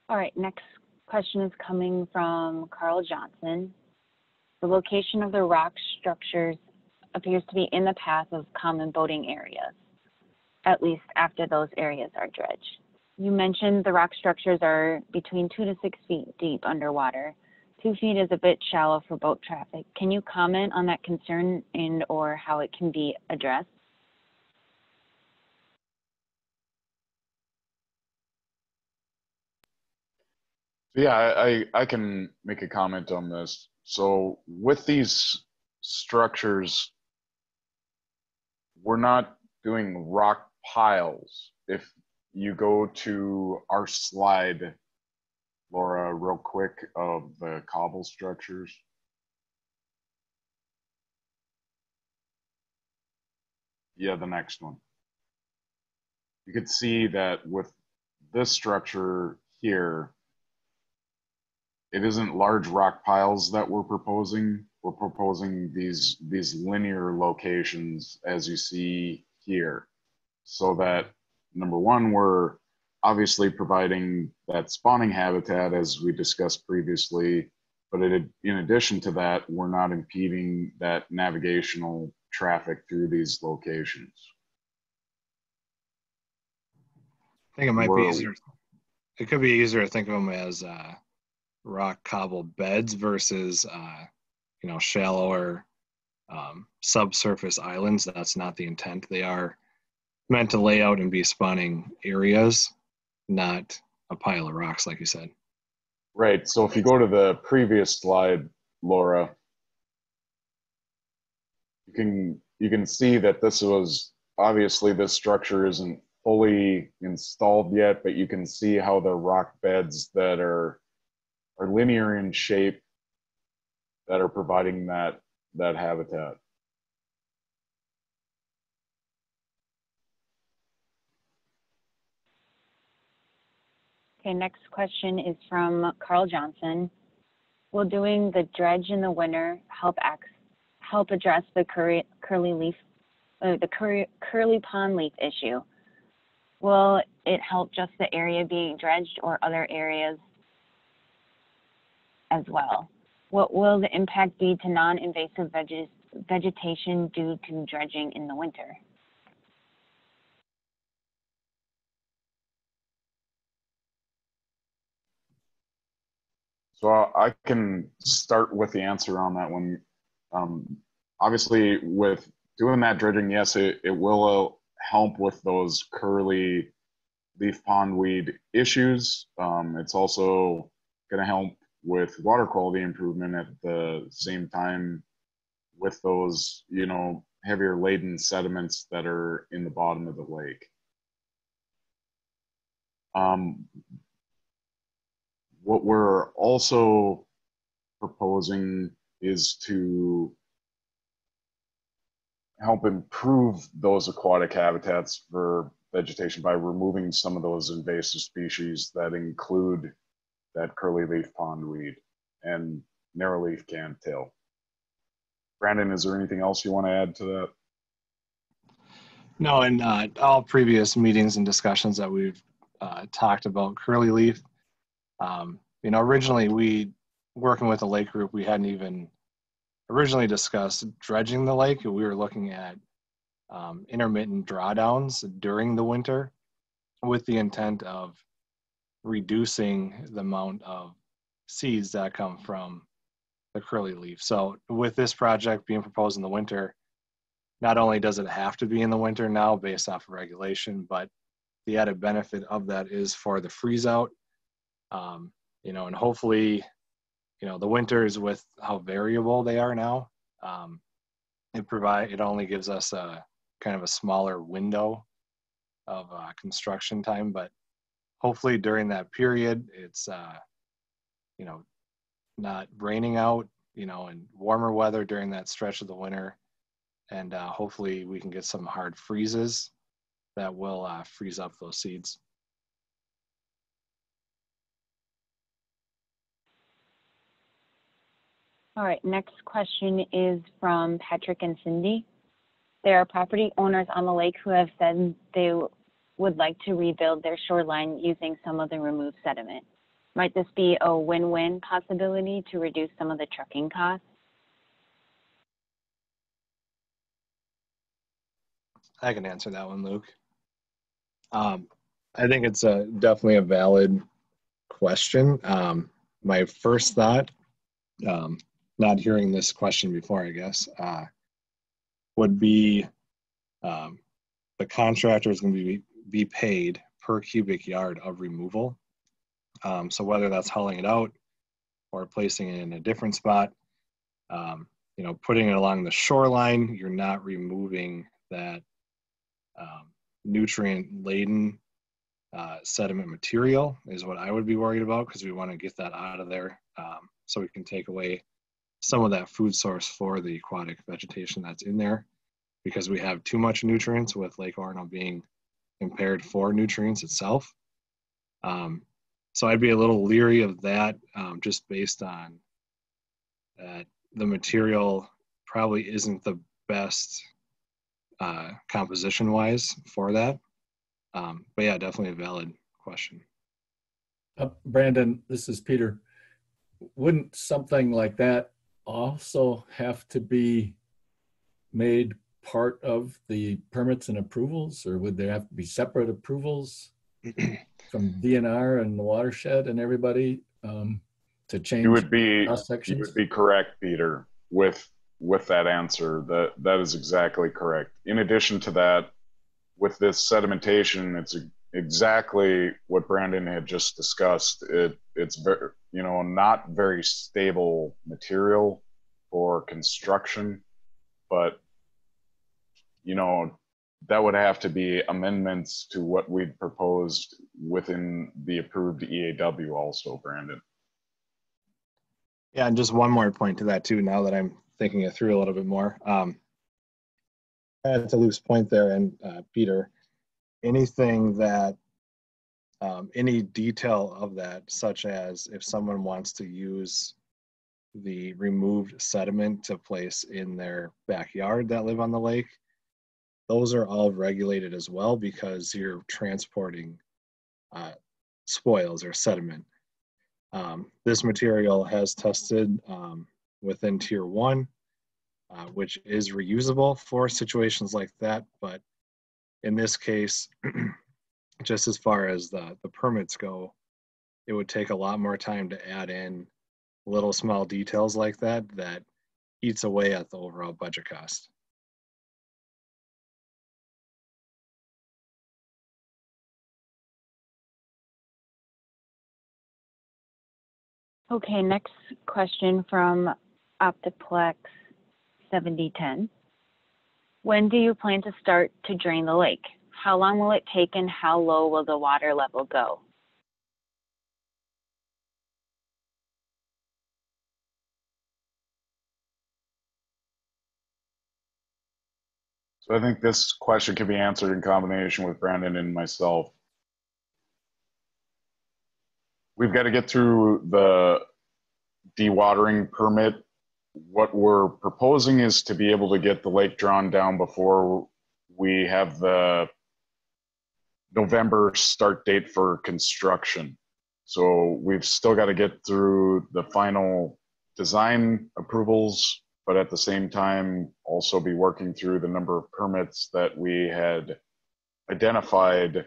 Speaker 2: All right, next question is coming from Carl Johnson. The location of the rock structures appears to be in the path of common boating areas, at least after those areas are dredged. You mentioned the rock structures are between 2 to 6 feet deep underwater. 2 feet is a bit shallow for boat traffic. Can you comment on that concern and or how it can be addressed?
Speaker 1: Yeah, I can make a comment on this. So with these structures, we're not doing rock piles. If you go to our slide, Laura, real quick, of the cobble structures. Yeah, the next one. You could see that with this structure here, it isn't large rock piles that we're proposing. We're proposing these linear locations as you see here. So that, number one, we're obviously providing that spawning habitat as we discussed previously, but in addition to that, we're not impeding that navigational traffic through these locations.
Speaker 5: I think it might be easier. It could be easier to think of them as rock cobble beds versus, you know, shallower subsurface islands. That's not the intent. They are meant to lay out and be spawning areas, not a pile of rocks, like you said.
Speaker 1: Right. So if you go to the previous slide, Laura, you can see that this was obviously this structure isn't fully installed yet, but you can see how the rock beds that are linear in shape that are providing that habitat.
Speaker 2: Okay, next question is from Carl Johnson. Will doing the dredge in the winter help address the curly pond leaf issue? Will it help just the area being dredged or other areas as well? What will the impact be to non-invasive vegetation due to dredging in the winter?
Speaker 1: So I can start with the answer on that one. Obviously, with doing that dredging, yes, it will help with those curly leaf pondweed issues. It's also going to help with water quality improvement at the same time with those, you know, heavier laden sediments that are in the bottom of the lake. What we're also proposing is to help improve those aquatic habitats for vegetation by removing some of those invasive species that include that curly leaf pondweed and narrowleaf cantail. Brandon, is there anything else you want to add to that?
Speaker 5: No, in all previous meetings and discussions that we've talked about curly leaf, you know, originally working with the lake group, we hadn't even originally discussed dredging the lake. We were looking at intermittent drawdowns during the winter with the intent of reducing the amount of seeds that come from the curly leaf. So with this project being proposed in the winter, not only does it have to be in the winter now based off of regulation, but the added benefit of that is for the freeze out. You know, and hopefully, you know, the winters with how variable they are now, it only gives us a kind of a smaller window of construction time, but hopefully during that period, it's, you know, not raining out, you know, and warmer weather during that stretch of the winter. And hopefully we can get some hard freezes that will freeze up those seeds.
Speaker 2: All right, next question is from Patrick and Cindy. There are property owners on the lake who have said they would like to rebuild their shoreline using some of the removed sediment. Might this be a win-win possibility to reduce some of the trucking costs?
Speaker 5: I can answer that one, Luke. I think it's definitely a valid question. My first thought, not hearing this question before, I guess, would be the contractor is going to be paid per cubic yard of removal. So whether that's hauling it out or placing it in a different spot, you know, putting it along the shoreline, you're not removing that nutrient-laden sediment material is what I would be worried about, because we want to get that out of there so we can take away some of that food source for the aquatic vegetation that's in there. because we have too much nutrients, with Lake Orono being impaired for nutrients itself. So I'd be a little leery of that, just based on the material probably isn't the best composition-wise for that. But yeah, definitely a valid question.
Speaker 4: Brandon, this is Peter. Wouldn't something like that also have to be made part of the permits and approvals, or would there have to be separate approvals from DNR and the watershed and everybody to change cross sections?
Speaker 1: You would be correct, Peter, with that answer. That is exactly correct. In addition to that, with this sedimentation, it's exactly what Brandon had just discussed. It's very, not very stable material for construction, but that would have to be amendments to what we'd proposed within the approved EAW also, Brandon.
Speaker 5: Yeah, and just one more point to that too, now that I'm thinking it through a little bit more. To Luke's point there, and Peter, anything that, any detail of that, such as if someone wants to use the removed sediment to place in their backyard that live on the lake, those are all regulated as well, because you're transporting spoils or sediment. This material has tested within Tier 1, which is reusable for situations like that. But in this case, just as far as the permits go, it would take a lot more time to add in little small details like that eats away at the overall budget cost.
Speaker 2: Okay, next question from Optiplex 7010. When do you plan to start to drain the lake? How long will it take, and how low will the water level go?
Speaker 1: So I think this question can be answered in combination with Brandon and myself. We've got to get through the dewatering permit. What we're proposing is to be able to get the lake drawn down before we have the November start date for construction. So we've still got to get through the final design approvals, but at the same time also be working through the number of permits that we had identified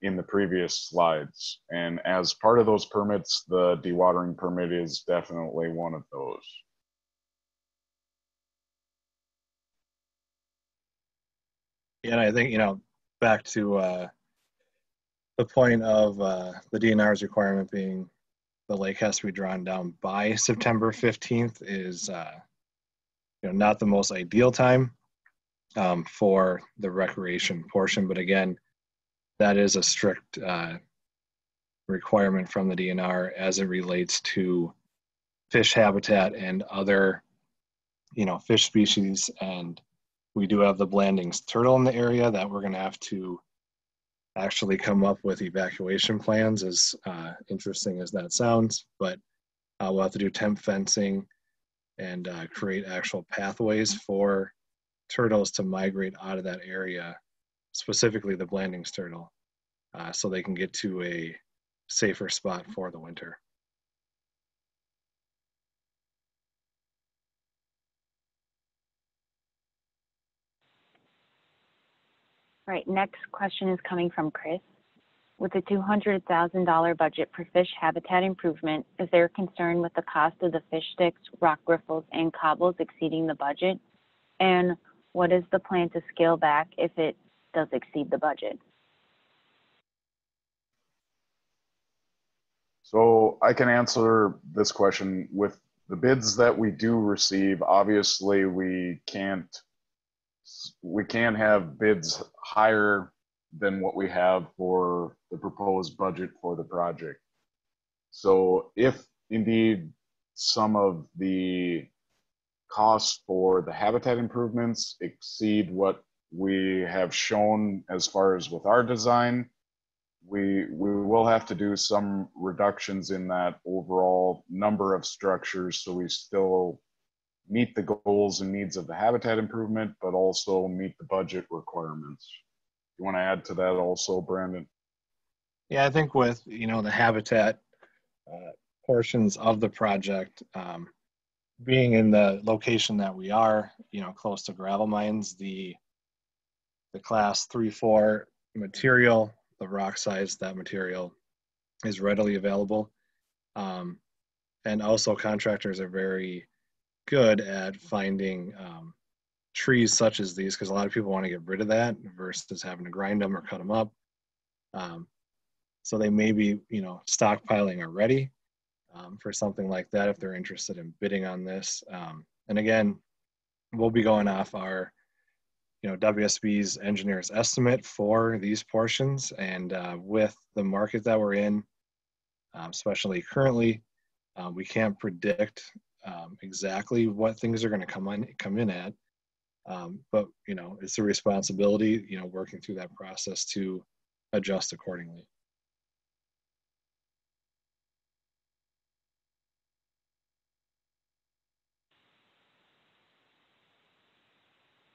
Speaker 1: in the previous slides. And as part of those permits, the dewatering permit is definitely one of those.
Speaker 5: Yeah, and I think, back to the point of the DNR's requirement being the lake has to be drawn down by September 15th is, not the most ideal time for the recreation portion. But again, that is a strict requirement from the DNR as it relates to fish habitat and other, fish species. And we do have the Blandings turtle in the area that we're going to have to actually come up with evacuation plans, as interesting as that sounds. But we'll have to do temp fencing and create actual pathways for turtles to migrate out of that area, specifically the Blandings turtle, so they can get to a safer spot for the winter.
Speaker 2: All right, next question is coming from Chris. With a $200,000 budget for fish habitat improvement, is there a concern with the cost of the fish sticks, rock riffles, and cobbles exceeding the budget? And what is the plan to scale back if it does exceed the budget?
Speaker 1: So I can answer this question. With the bids that we do receive, obviously we can't have bids higher than what we have for the proposed budget for the project. So if indeed some of the costs for the habitat improvements exceed what we have shown as far as with our design, we will have to do some reductions in that overall number of structures so we still meet the goals and needs of the habitat improvement, but also meet the budget requirements. You want to add to that also, Brandon?
Speaker 5: Yeah, I think with, the habitat portions of the project, being in the location that we are, close to gravel mines, the class 3-4 material, the rock size, that material is readily available. And also contractors are very good at finding trees such as these, because a lot of people want to get rid of that versus having to grind them or cut them up. So they may be, stockpiling already for something like that if they're interested in bidding on this. And again, we'll be going off our, WSB's engineer's estimate for these portions. And with the market that we're in, especially currently, we can't predict exactly what things are going to come in at. But, it's a responsibility, working through that process to adjust accordingly.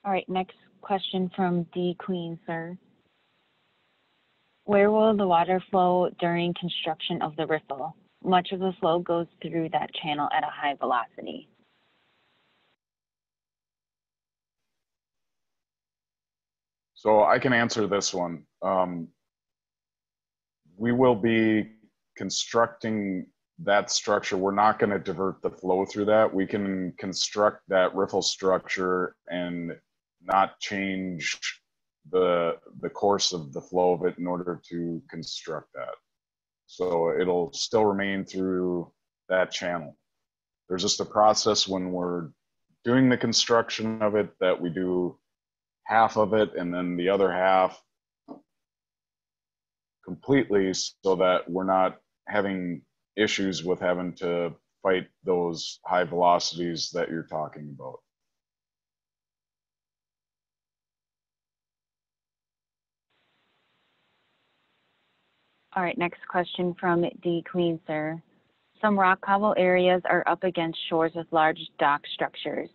Speaker 2: All right, next question from D. Queen, sir. Where will the water flow during construction of the Riffle? Much of the flow goes through that channel at a high velocity.
Speaker 1: So I can answer this one. We will be constructing that structure. We're not going to divert the flow through that. We can construct that riffle structure and not change the course of the flow of it in order to construct that. So it'll still remain through that channel. There's just a process when we're doing the construction of it that we do half of it and then the other half completely, so that we're not having issues with having to fight those high velocities that you're talking about.
Speaker 2: All right, next question from D. Queen, sir. Some rock cobble areas are up against shores with large dock structures,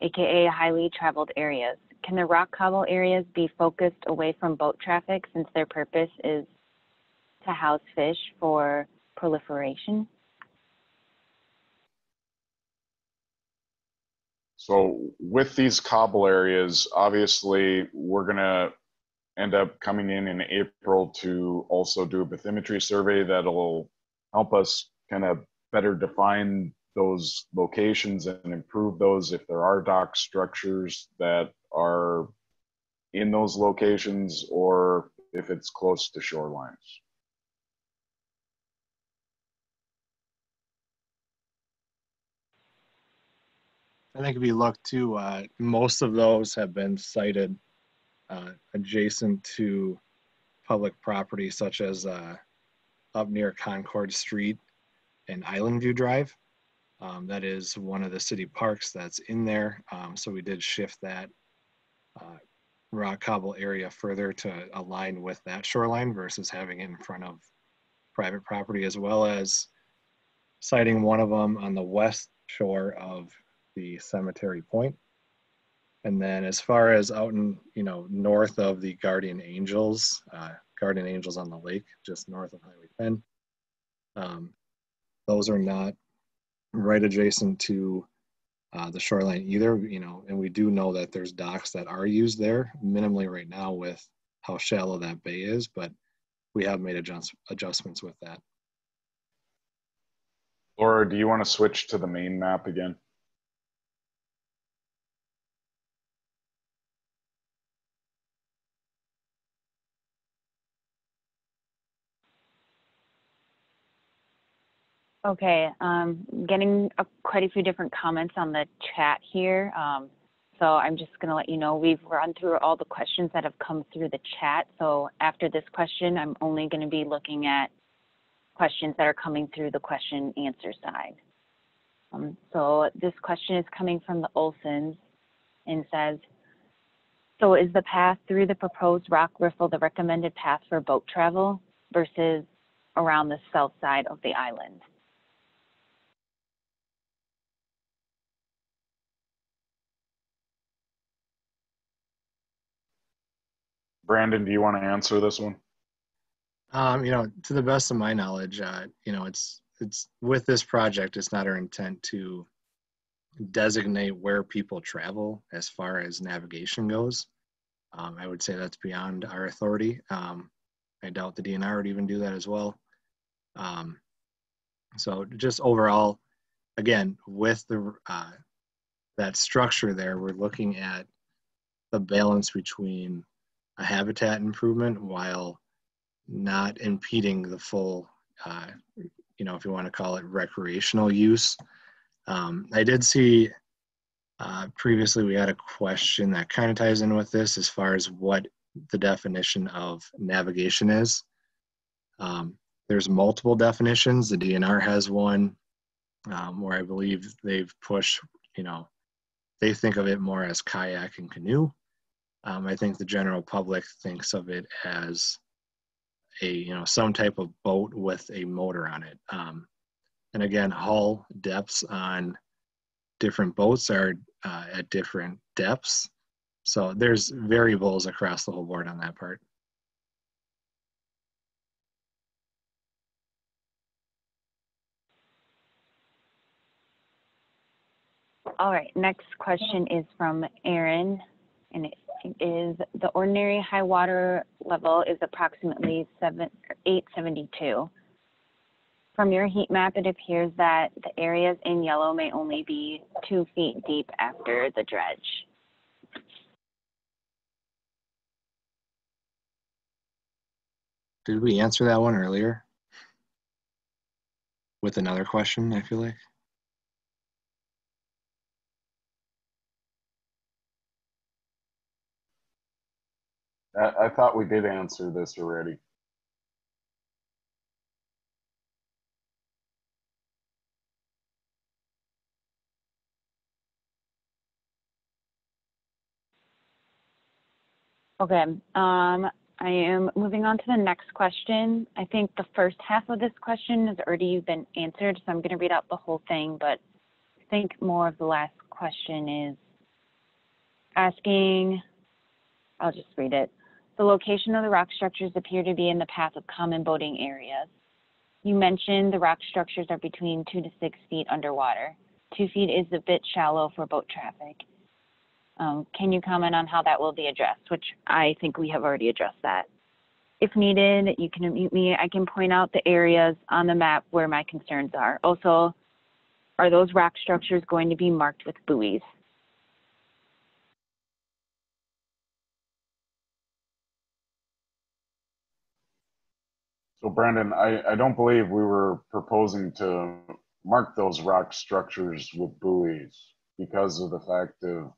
Speaker 2: aka highly traveled areas. Can the rock cobble areas be focused away from boat traffic since their purpose is to house fish for proliferation?
Speaker 1: So with these cobble areas, obviously we're going to end up coming in April to also do a bathymetry survey that'll help us kind of better define those locations and improve those if there are dock structures that are in those locations or if it's close to shorelines.
Speaker 5: I think if you look to, most of those have been sited adjacent to public property, such as up near Concord Street and Island View Drive. That is one of the city parks that's in there. So we did shift that rock cobble area further to align with that shoreline versus having it in front of private property, as well as siting one of them on the west shore of the Cemetery Point. And then as far as out in, north of the Guardian Angels on the lake, just north of Highway 10, those are not right adjacent to the shoreline either, and we do know that there's docks that are used there minimally right now with how shallow that bay is, but we have made adjustments with that.
Speaker 1: Laura, do you want to switch to the main map again?
Speaker 2: Okay, getting quite a few different comments on the chat here. So I'm just going to let you know we've run through all the questions that have come through the chat. So after this question, I'm only going to be looking at questions that are coming through the question answer side. So this question is coming from the Olsons and says, so is the path through the proposed rock riffle the recommended path for boat travel versus around the south side of the island?
Speaker 1: Brandon, do you want to answer this one?
Speaker 5: To the best of my knowledge, it's with this project, it's not our intent to designate where people travel as far as navigation goes. I would say that's beyond our authority. I doubt the DNR would even do that as well. So just overall, again, with the that structure there, we're looking at the balance between a habitat improvement while not impeding the full, if you want to call it recreational use. I did see previously we had a question that kind of ties in with this as far as what the definition of navigation is. There's multiple definitions. The DNR has one where I believe they've pushed, they think of it more as kayak and canoe. I think the general public thinks of it as some type of boat with a motor on it. And again, hull depths on different boats are at different depths. So there's variables across the whole board on that part.
Speaker 2: All right, next question is from Aaron, and it is the ordinary high water level is approximately 872. From your heat map, it appears that the areas in yellow may only be 2 feet deep after the dredge.
Speaker 5: Did we answer that one earlier with another question, I feel like?
Speaker 1: I thought we did answer this already.
Speaker 2: Okay, I am moving on to the next question. I think the first half of this question has already been answered, so I'm going to read out the whole thing, but I think more of the last question is asking, I'll just read it. The location of the rock structures appear to be in the path of common boating areas. You mentioned the rock structures are between 2 to 6 feet underwater. 2 feet is a bit shallow for boat traffic. Can you comment on how that will be addressed? Which I think we have already addressed that. If needed, you can unmute me. I can point out the areas on the map where my concerns are. Also, are those rock structures going to be marked with buoys?
Speaker 1: So Brandon, I don't believe we were proposing to mark those rock structures with buoys because of the fact of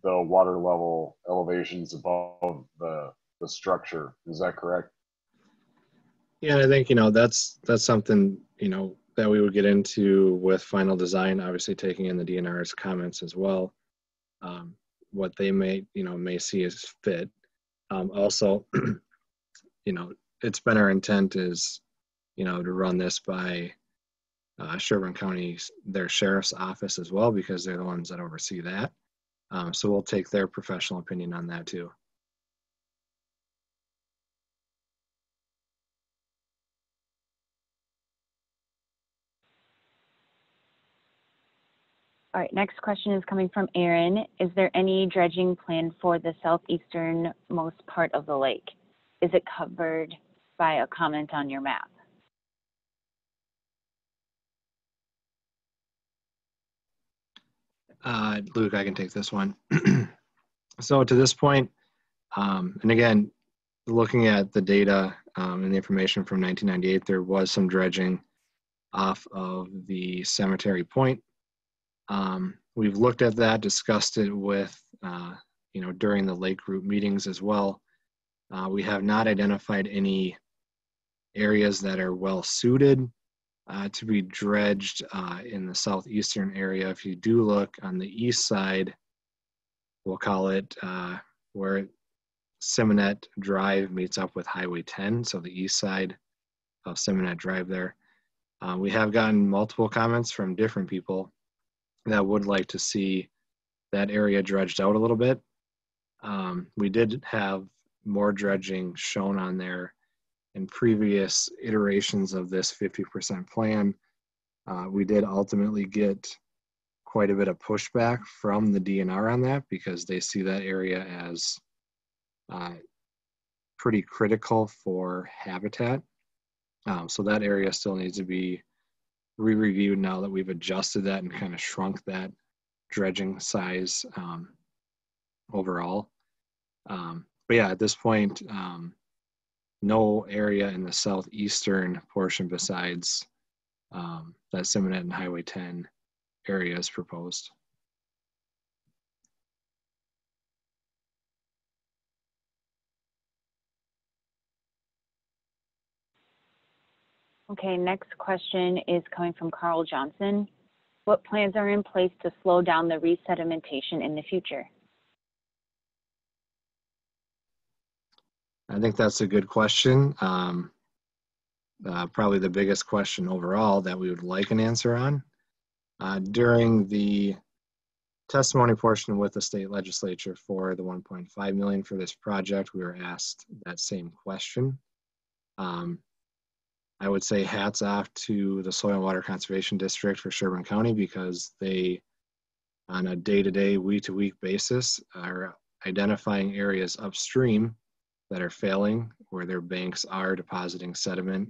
Speaker 1: the water level elevations above the structure. Is that correct?
Speaker 5: Yeah, and I think, that's something, that we would get into with final design, obviously taking in the DNR's comments as well. What they may see as fit. Also, it's been our intent is, to run this by Sherburne County, their sheriff's office as well, because they're the ones that oversee that. So we'll take their professional opinion on that too.
Speaker 2: All right, next question is coming from Aaron. Is there any dredging planned for the southeasternmost part of the lake? Is it covered by a comment on your map?
Speaker 5: Luke, I can take this one. So to this point, and again, looking at the data and the information from 1998, there was some dredging off of the cemetery point. We've looked at that, discussed it with, during the lake group meetings as well. We have not identified any areas that are well suited to be dredged in the southeastern area. If you do look on the east side, we'll call it where Sediment Drive meets up with Highway 10, so the east side of Sediment Drive there. We have gotten multiple comments from different people that would like to see that area dredged out a little bit. We did have more dredging shown on there in previous iterations of this 50% plan. We did ultimately get quite a bit of pushback from the DNR on that because they see that area as pretty critical for habitat. So that area still needs to be re-reviewed now that we've adjusted that and kind of shrunk that dredging size overall. But yeah, at this point, no area in the southeastern portion besides that Sediment and Highway 10 area is proposed.
Speaker 2: Okay, next question is coming from Carl Johnson. What plans are in place to slow down the resedimentation in the future?
Speaker 5: I think that's a good question. Probably the biggest question overall that we would like an answer on. During the testimony portion with the state legislature for the 1.5 million for this project, we were asked that same question. I would say hats off to the Soil and Water Conservation District for Sherburne County because they, on a day-to-day, week-to-week basis, are identifying areas upstream that are failing, where their banks are depositing sediment,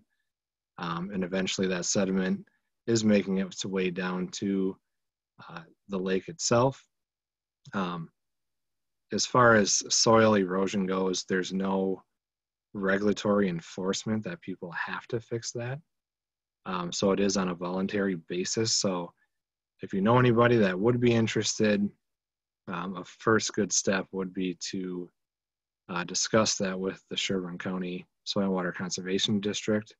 Speaker 5: and eventually that sediment is making its way down to the lake itself. As far as soil erosion goes, there's no regulatory enforcement that people have to fix that. So it is on a voluntary basis. So if you know anybody that would be interested, a first good step would be to discuss that with the Sherburne County Soil and Water Conservation District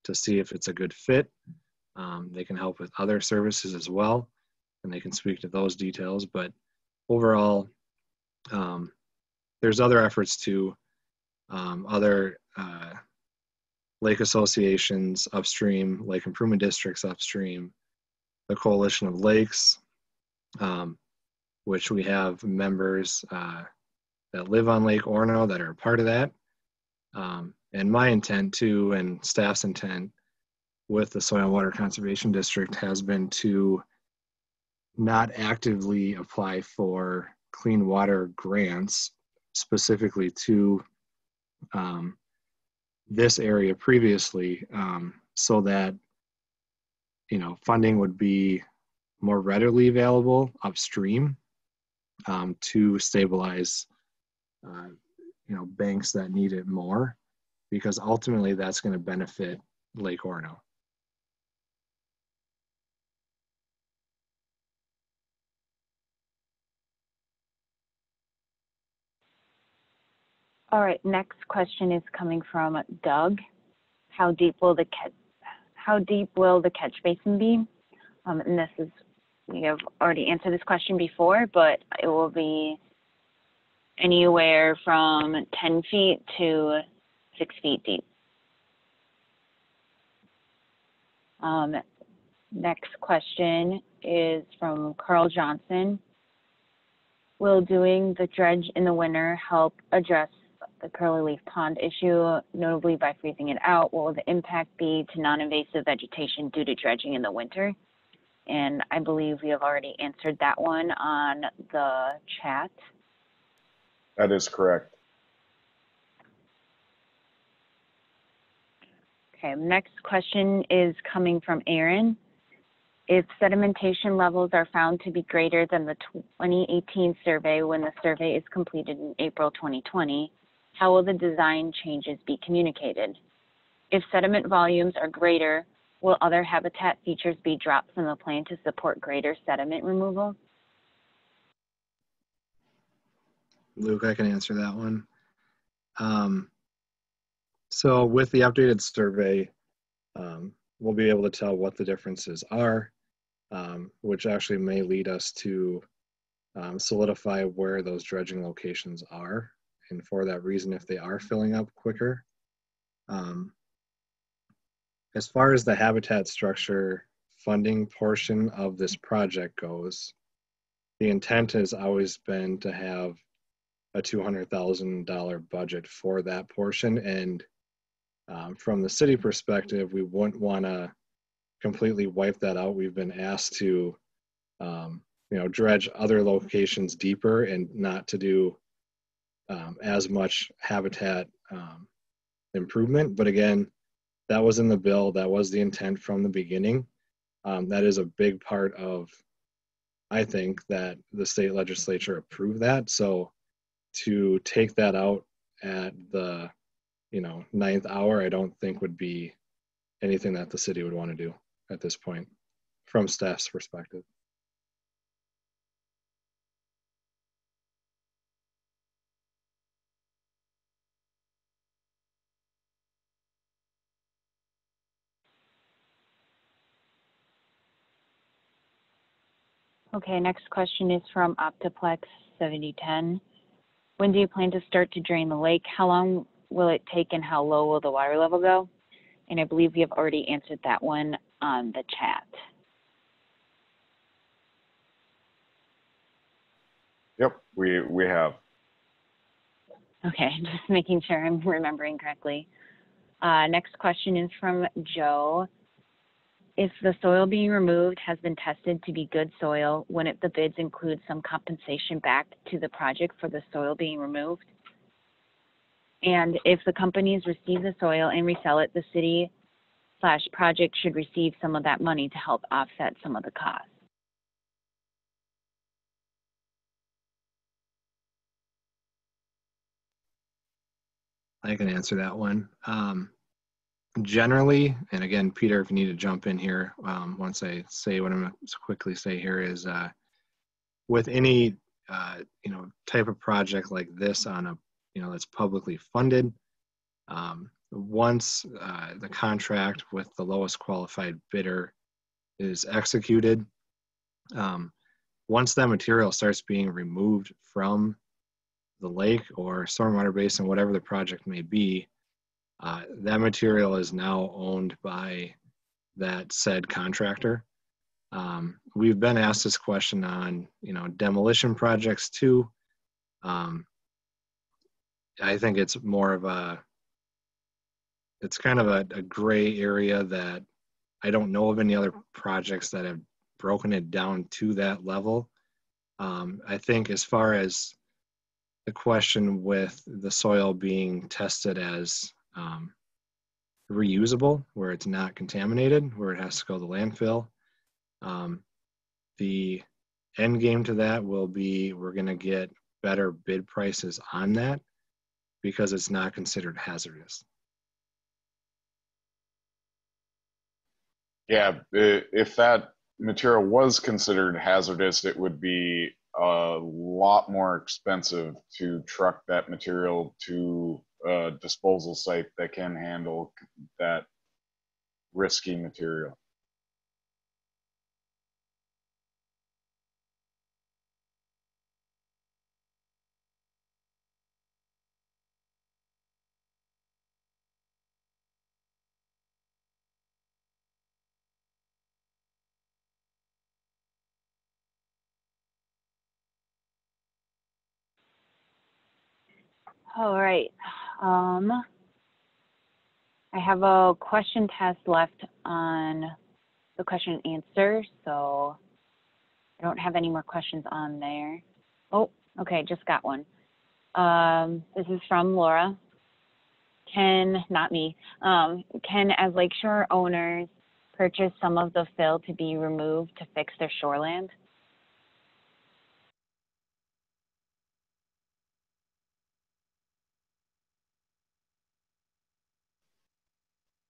Speaker 5: to see if it's a good fit. They can help with other services as well, and they can speak to those details. But overall, there's other efforts too. Other lake associations upstream, lake improvement districts upstream, the Coalition of Lakes, which we have members that live on Lake Orono that are a part of that. And my intent too, and staff's intent with the Soil and Water Conservation District has been to not actively apply for clean water grants specifically to this area previously, so that funding would be more readily available upstream to stabilize banks that need it more, because ultimately that's going to benefit Lake Orono.
Speaker 2: All right, next question is coming from Doug. How deep will the catch basin be? And this is, we have already answered this question before, but it will be anywhere from 10 feet to 6 feet deep. Next question is from Carl Johnson. Will doing the dredge in the winter help address the curly leaf pond issue, notably by freezing it out? What will the impact be to non-invasive vegetation due to dredging in the winter? And I believe we have already answered that one on the chat.
Speaker 1: That is correct.
Speaker 2: Okay, next question is coming from Aaron. If sedimentation levels are found to be greater than the 2018 survey when the survey is completed in April 2020, how will the design changes be communicated? If sediment volumes are greater, will other habitat features be dropped from the plan to support greater sediment removal?
Speaker 5: Luke, I can answer that one. So with the updated survey, we'll be able to tell what the differences are, which actually may lead us to solidify where those dredging locations are. And for that reason, if they are filling up quicker. As far as the habitat structure funding portion of this project goes, the intent has always been to have a $200,000 budget for that portion. And from the city perspective, we wouldn't want to completely wipe that out. We've been asked to, dredge other locations deeper and not to do as much habitat improvement. But again, that was in the bill. That was the intent from the beginning. That is a big part of, I think, that the state legislature approved that. So to take that out at the, ninth hour, I don't think would be anything that the city would want to do at this point from staff's perspective.
Speaker 2: Okay, next question is from Optiplex 7010. When do you plan to start to drain the lake? How long will it take and how low will the water level go? And I believe we have already answered that one on the chat.
Speaker 1: Yep, we have.
Speaker 2: Okay, just making sure I'm remembering correctly. Next question is from Joe. If the soil being removed has been tested to be good soil, wouldn't the bids include some compensation back to the project for the soil being removed? And if the companies receive the soil and resell it, the city/project should receive some of that money to help offset some of the costs.
Speaker 5: I can answer that one. Generally, and again, Peter, if you need to jump in here, once I say what I'm going to quickly say here is, with any, type of project like this on a, that's publicly funded, once the contract with the lowest qualified bidder is executed, once that material starts being removed from the lake or stormwater basin, whatever the project may be, that material is now owned by that said contractor. We've been asked this question on, demolition projects too. I think it's more of it's kind of a gray area that I don't know of any other projects that have broken it down to that level. I think as far as the question with the soil being tested as reusable, where it's not contaminated, where it has to go to the landfill. The end game to that will be we're going to get better bid prices on that because it's not considered hazardous.
Speaker 1: Yeah, if that material was considered hazardous, it would be a lot more expensive to truck that material to a disposal site that can handle that risky material.
Speaker 2: All right. I have a question test left on the question and answer, so I don't have any more questions on there. Oh, okay, just got one. This is from Laura. Not me, can as lakeshore owners purchase some of the fill to be removed to fix their shoreland?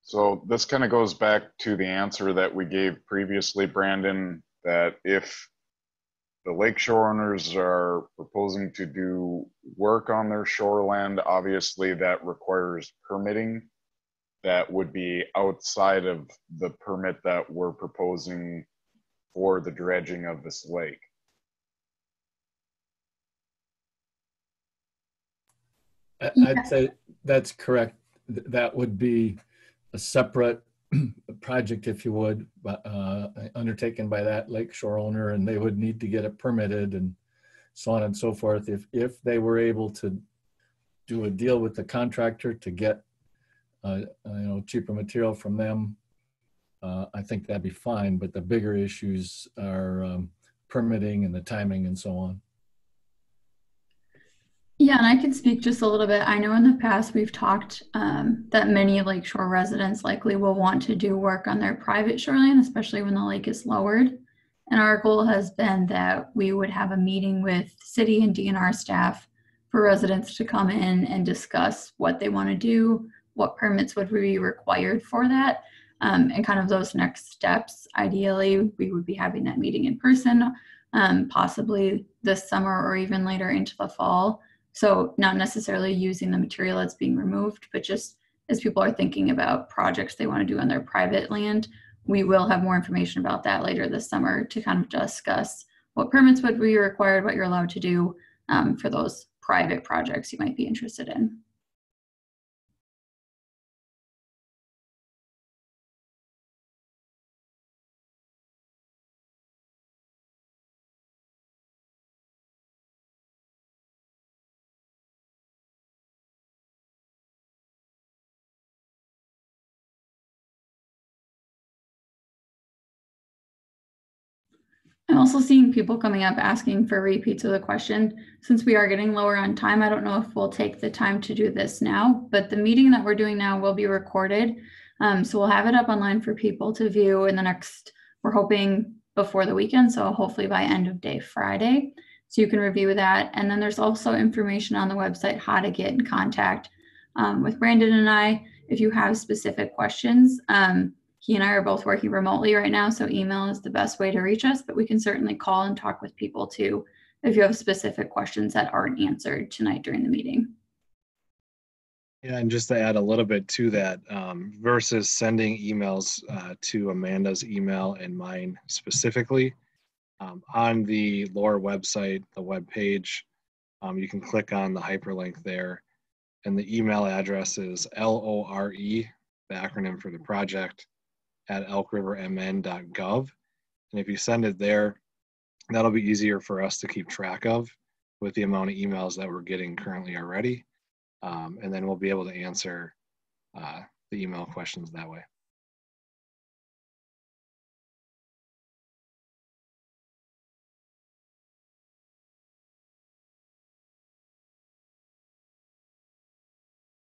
Speaker 1: So this kind of goes back to the answer that we gave previously, Brandon, that if the lakeshore owners are proposing to do work on their shoreland, obviously that requires permitting. that would be outside of the permit that we're proposing for the dredging of this lake.
Speaker 4: I'd say that's correct. That would be a separate project, if you would, undertaken by that lakeshore owner, and they would need to get it permitted and so on and so forth. If they were able to do a deal with the contractor to get cheaper material from them, I think that'd be fine. But the bigger issues are permitting and the timing and so on.
Speaker 3: Yeah, and I can speak just a little bit. I know in the past we've talked that many lakeshore residents likely will want to do work on their private shoreline, especially when the lake is lowered. And our goal has been that we would have a meeting with city and DNR staff for residents to come in and discuss what they want to do, what permits would be required for that, and kind of those next steps. Ideally, we would be having that meeting in person, possibly this summer or even later into the fall. So not necessarily using the material that's being removed, but just as people are thinking about projects they want to do on their private land, we will have more information about that later this summer to kind of discuss what permits would be required, what you're allowed to do for those private projects you might be interested in. I'm also seeing people coming up asking for repeats of the question. Since we are getting lower on time, I don't know if we'll take the time to do this now, but the meeting that we're doing now will be recorded. So we'll have it up online for people to view in the next, we're hoping before the weekend, so hopefully by end of day Friday. So you can review that. And then there's also information on the website how to get in contact with Brandon and I if you have specific questions. He and I are both working remotely right now, so email is the best way to reach us, but we can certainly call and talk with people too if you have specific questions that aren't answered tonight during the meeting.
Speaker 5: Yeah, and just to add a little bit to that, versus sending emails to Amanda's email and mine specifically, on the LORE website, the web page, you can click on the hyperlink there, and the email address is LORE, the acronym for the project, at elkrivermn.gov. And if you send it there, that'll be easier for us to keep track of with the amount of emails that we're getting currently already. And then we'll be able to answer the email questions that way.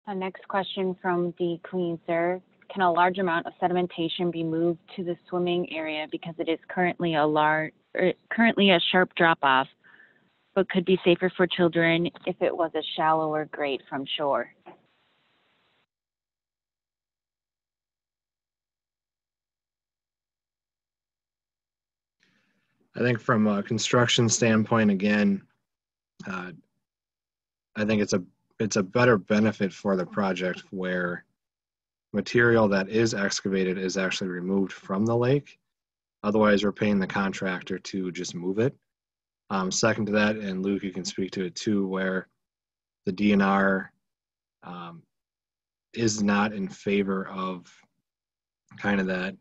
Speaker 2: The next question from D. Queen, sir. Can a large amount of sedimentation be moved to the swimming area because it is currently a sharp drop-off, but could be safer for children if it was a shallower grade from shore?
Speaker 5: I think from a construction standpoint, again, I think it's a better benefit for the project where material that is excavated is actually removed from the lake. Otherwise, we're paying the contractor to just move it. Second to that, and Luke, you can speak to it too, where the DNR is not in favor of kind of that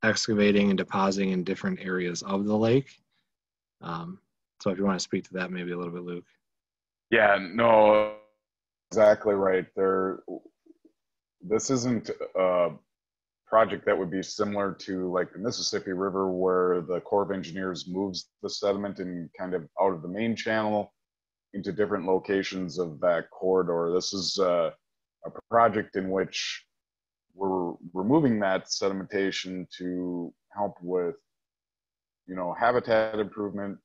Speaker 5: excavating and depositing in different areas of the lake. So if you want to speak to that maybe a little bit, Luke.
Speaker 1: Yeah, no, exactly right. This isn't a project that would be similar to like the Mississippi River, where the Corps of Engineers moves the sediment and kind of out of the main channel into different locations of that corridor. This is a project in which we're removing that sedimentation to help with, habitat improvement,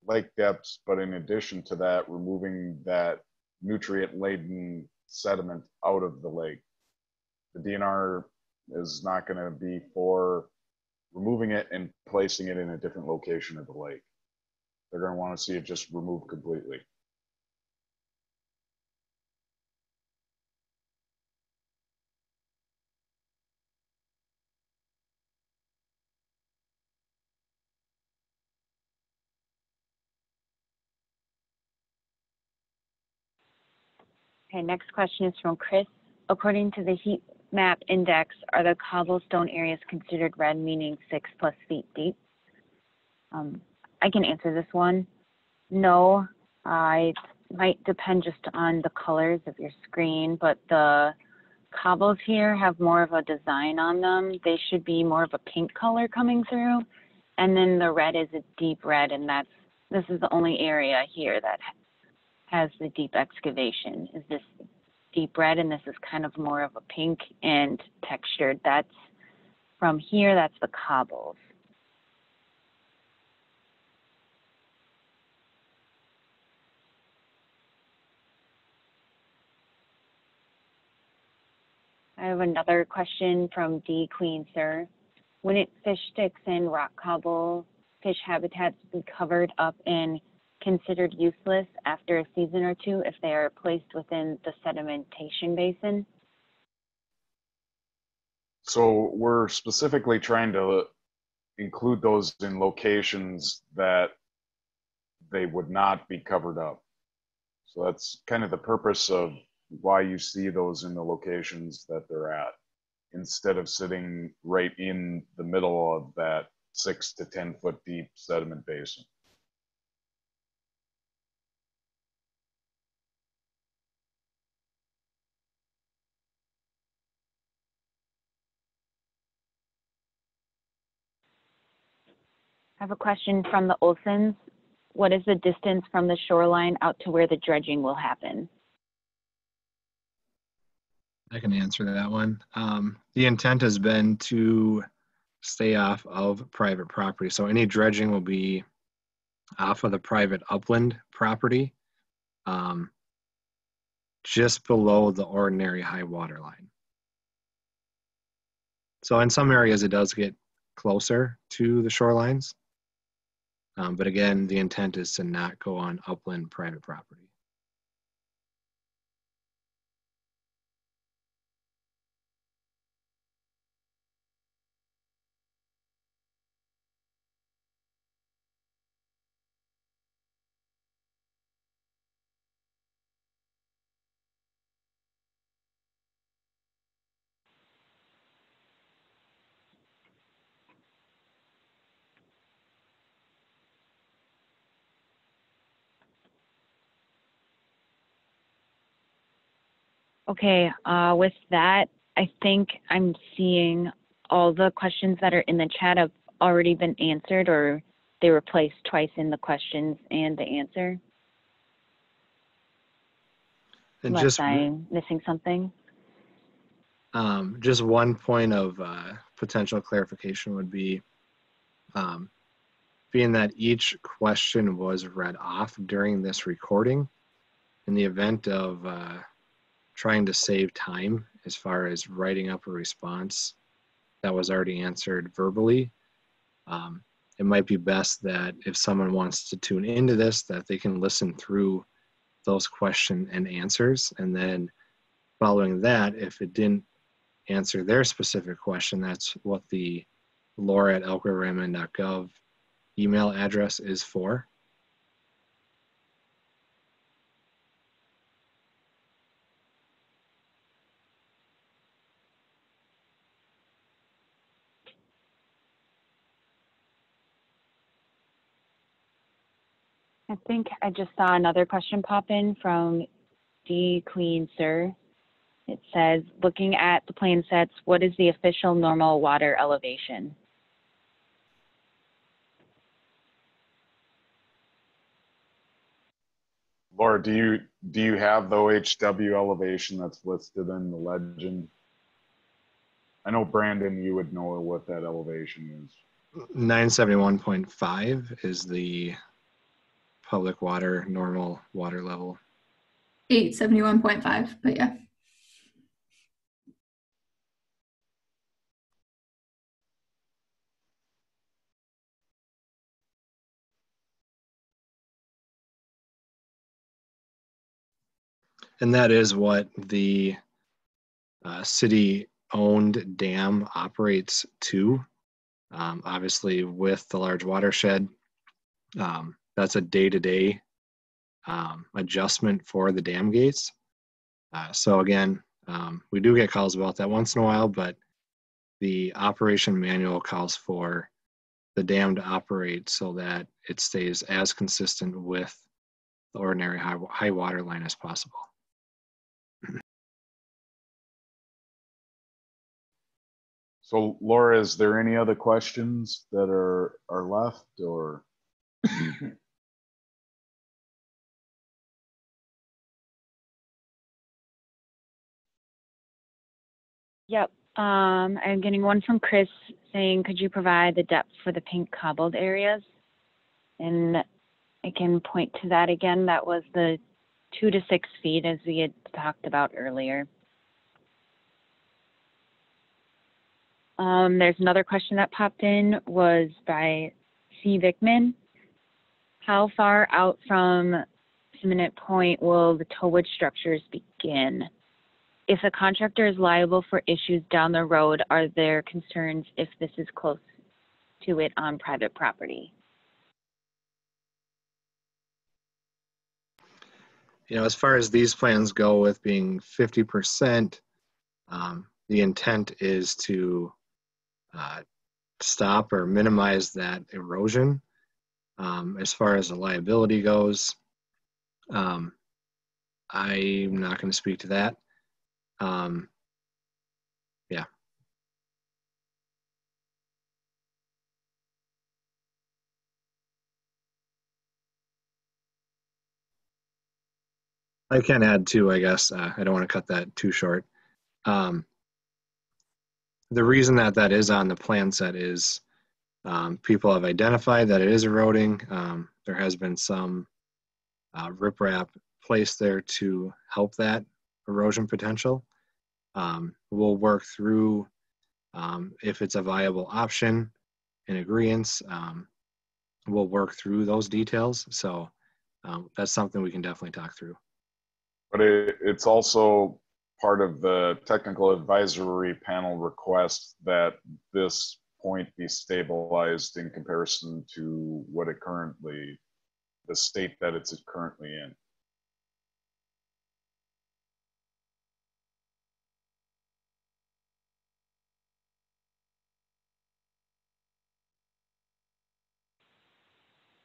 Speaker 1: lake depths, but in addition to that, removing that nutrient-laden sediment out of the lake. The DNR is not going to be for removing it and placing it in a different location of the lake. They're going to want to see it just removed completely.
Speaker 2: Okay, next question is from Chris. According to the heat map index, are the cobblestone areas considered red, meaning 6+ feet deep? I can answer this one. No, it might depend just on the colors of your screen, but the cobbles here have more of a design on them. They should be more of a pink color coming through. And then the red is a deep red, and this is the only area here that has the deep excavation, is this deep red, and this is kind of more of a pink and textured. That's from here, that's the cobbles. I have another question from D. Queen, sir. Wouldn't fish sticks and rock cobble fish habitats be covered up and considered useless after a season or two if they are placed within the sedimentation basin?
Speaker 1: So we're specifically trying to include those in locations that they would not be covered up. So that's kind of the purpose of why you see those in the locations that they're at, instead of sitting right in the middle of that 6 to 10 foot deep sediment basin.
Speaker 2: I have a question from the Olsons. What is the distance from the shoreline out to where the dredging will happen?
Speaker 5: I can answer that one. The intent has been to stay off of private property. So any dredging will be off of the private upland property, just below the ordinary high water line. So in some areas it does get closer to the shorelines. But again, the intent is to not go on upland private property.
Speaker 2: Okay, with that, I think I'm seeing all the questions that are in the chat have already been answered, or they were placed twice in the questions and the answer.
Speaker 5: And
Speaker 2: unless I'm missing something.
Speaker 5: Just one point of potential clarification would be, being that each question was read off during this recording, in the event of trying to save time as far as writing up a response that was already answered verbally, it might be best that if someone wants to tune into this, that they can listen through those question and answers, and then following that, if it didn't answer their specific question, that's what the laura@elkrivermn.gov email address is for.
Speaker 2: I think I just saw another question pop in from D. Queen, sir. It says, looking at the plan sets, what is the official normal water elevation?
Speaker 1: Laura, do you have the OHW elevation that's listed in the legend? I know, Brandon, you would know what that elevation is.
Speaker 5: 971.5 is the public water normal water level.
Speaker 3: 871.5, but yeah.
Speaker 5: And that is what the city-owned dam operates to. Obviously, with the large watershed, that's a day-to-day adjustment for the dam gates. So again, we do get calls about that once in a while, but the operation manual calls for the dam to operate so that it stays as consistent with the ordinary high water line as possible.
Speaker 1: So Laura, is there any other questions that are left, or?
Speaker 2: Yep. I'm getting one from Chris saying, could you provide the depth for the pink cobbled areas? And I can point to that again. That was the 2 to 6 feet as we had talked about earlier. There's another question that popped in, was by C. Vickman. How far out from Sediment Point will the towage structures begin? If a contractor is liable for issues down the road, are there concerns if this is close to it on private property?
Speaker 5: You know, as far as these plans go with being 50%, the intent is to stop or minimize that erosion. As far as the liability goes, I'm not going to speak to that. Yeah. I can add too, I guess. I don't want to cut that too short. The reason that that is on the plan set is people have identified that it is eroding. There has been some riprap placed there to help that erosion potential. We'll work through if it's a viable option in agreement. We'll work through those details. So that's something we can definitely talk through.
Speaker 1: But it's also part of the technical advisory panel request that this point be stabilized in comparison to what it currently, the state that it's currently in.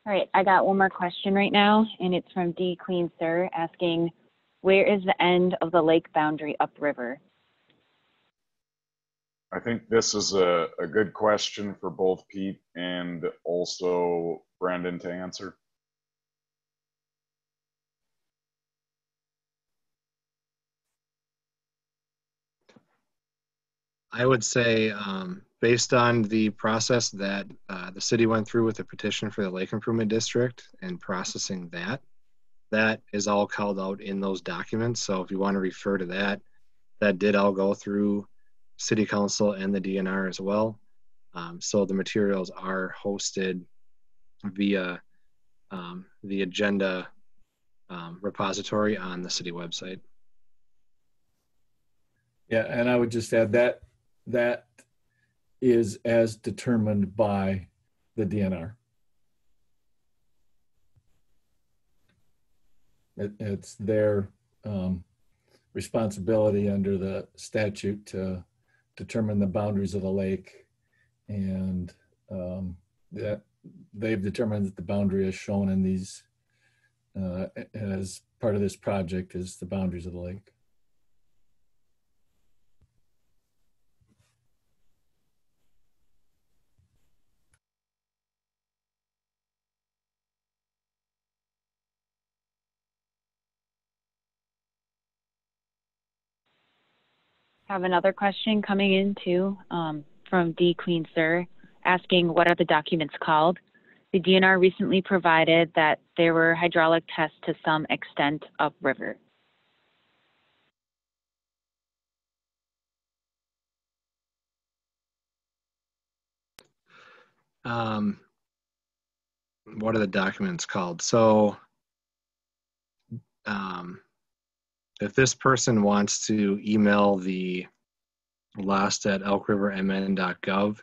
Speaker 2: All right, I got one more question right now, and it's from D. Queen Sir asking, where is the end of the lake boundary upriver?
Speaker 1: I think this is a good question for both Pete and also Brandon to answer.
Speaker 5: I would say, based on the process that the city went through with the petition for the Lake Improvement District and processing that, that is all called out in those documents. So if you want to refer to that, that did all go through City Council and the DNR as well. So the materials are hosted via the agenda repository on the city website.
Speaker 4: Yeah, and I would just add that that is as determined by the DNR. It's their responsibility under the statute to determine the boundaries of the lake, and that they've determined that the boundary is shown in these as part of this project is the boundaries of the lake.
Speaker 2: Have another question coming in too, from D. Queen Sir, asking what are the documents called? The DNR recently provided that there were hydraulic tests to some extent upriver.
Speaker 5: What are the documents called? So if this person wants to email the lost@elkrivermn.gov,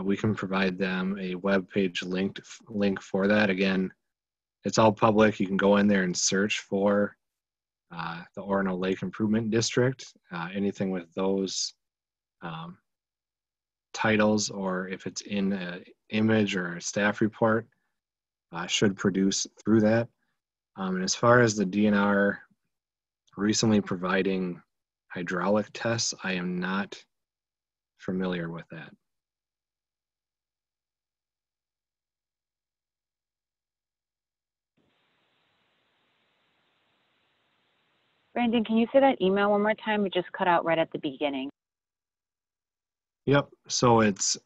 Speaker 5: we can provide them a web page link for that. Again, it's all public. You can go in there and search for the Orono Lake Improvement District. Anything with those titles, or if it's in an image or a staff report, should produce through that. And as far as the DNR recently providing hydraulic tests, I am not familiar with that.
Speaker 2: Brandon, can you say that email one more time? It just cut out right at the beginning.
Speaker 5: Yep, so it's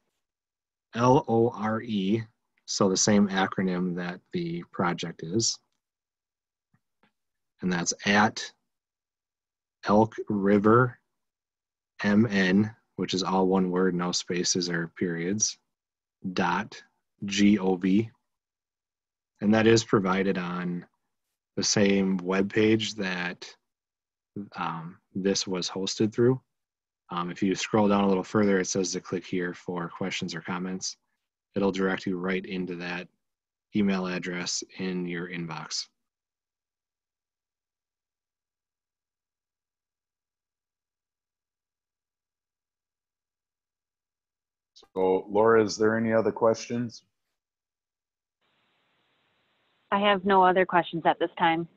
Speaker 5: LORE, so the same acronym that the project is. And that's at Elk River MN, which is all one word, no spaces or periods, .gov. And that is provided on the same web page that this was hosted through. If you scroll down a little further, it says to click here for questions or comments. It'll direct you right into that email address in your inbox.
Speaker 1: So Laura, is there any other questions?
Speaker 2: I have no other questions at this time.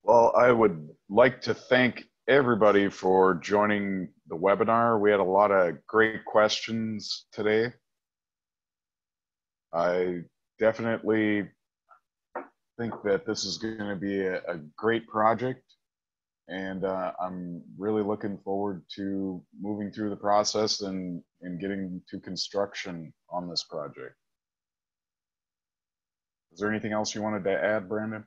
Speaker 1: Well, I would like to thank everybody for joining the webinar. We had a lot of great questions today. I definitely think that this is going to be a great project, and I'm really looking forward to moving through the process and getting to construction on this project. Is there anything else you wanted to add, Brandon?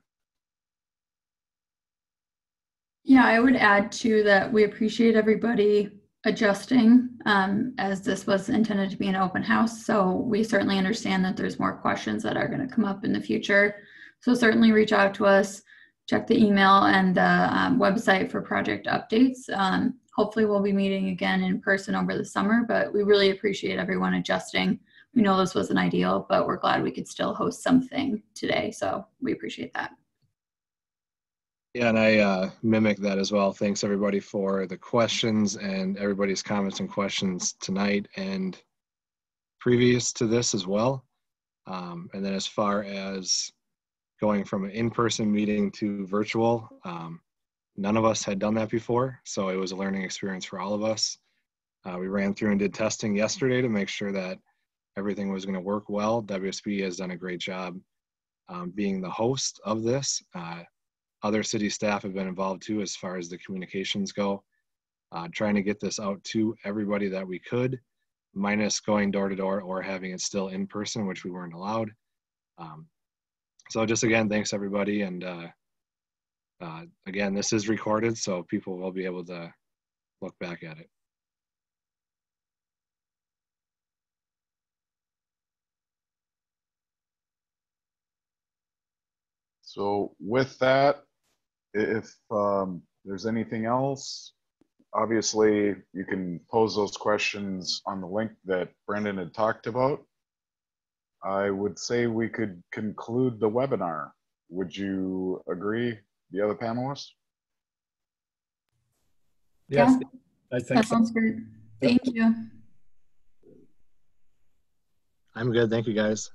Speaker 3: Yeah, I would add too that we appreciate everybody adjusting as this was intended to be an open house. So we certainly understand that there's more questions that are going to come up in the future. So certainly reach out to us, check the email and the website for project updates. Hopefully we'll be meeting again in person over the summer, but we really appreciate everyone adjusting. We know this wasn't ideal, but we're glad we could still host something today. So we appreciate that.
Speaker 5: Yeah, and I mimic that as well. Thanks everybody for the questions and everybody's comments and questions tonight and previous to this as well. And then as far as going from an in-person meeting to virtual, none of us had done that before, so it was a learning experience for all of us. We ran through and did testing yesterday to make sure that everything was going to work well. WSB has done a great job being the host of this. Other city staff have been involved too as far as the communications go, trying to get this out to everybody that we could, minus going door to door or having it still in person, which we weren't allowed. So just again, thanks everybody. And again, this is recorded, so people will be able to look back at it.
Speaker 1: So with that, if there's anything else, obviously you can pose those questions on the link that Brendan had talked about. I would say we could conclude the webinar. Would you agree, the other panelists?
Speaker 4: Yes,
Speaker 3: Yeah,
Speaker 4: I think
Speaker 3: that
Speaker 4: so.
Speaker 3: sounds great. Thank you.
Speaker 5: I'm good. Thank you, guys.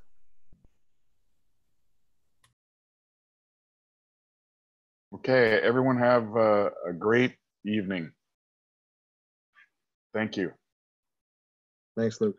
Speaker 1: Okay, everyone have a great evening. Thank you.
Speaker 5: Thanks, Luke.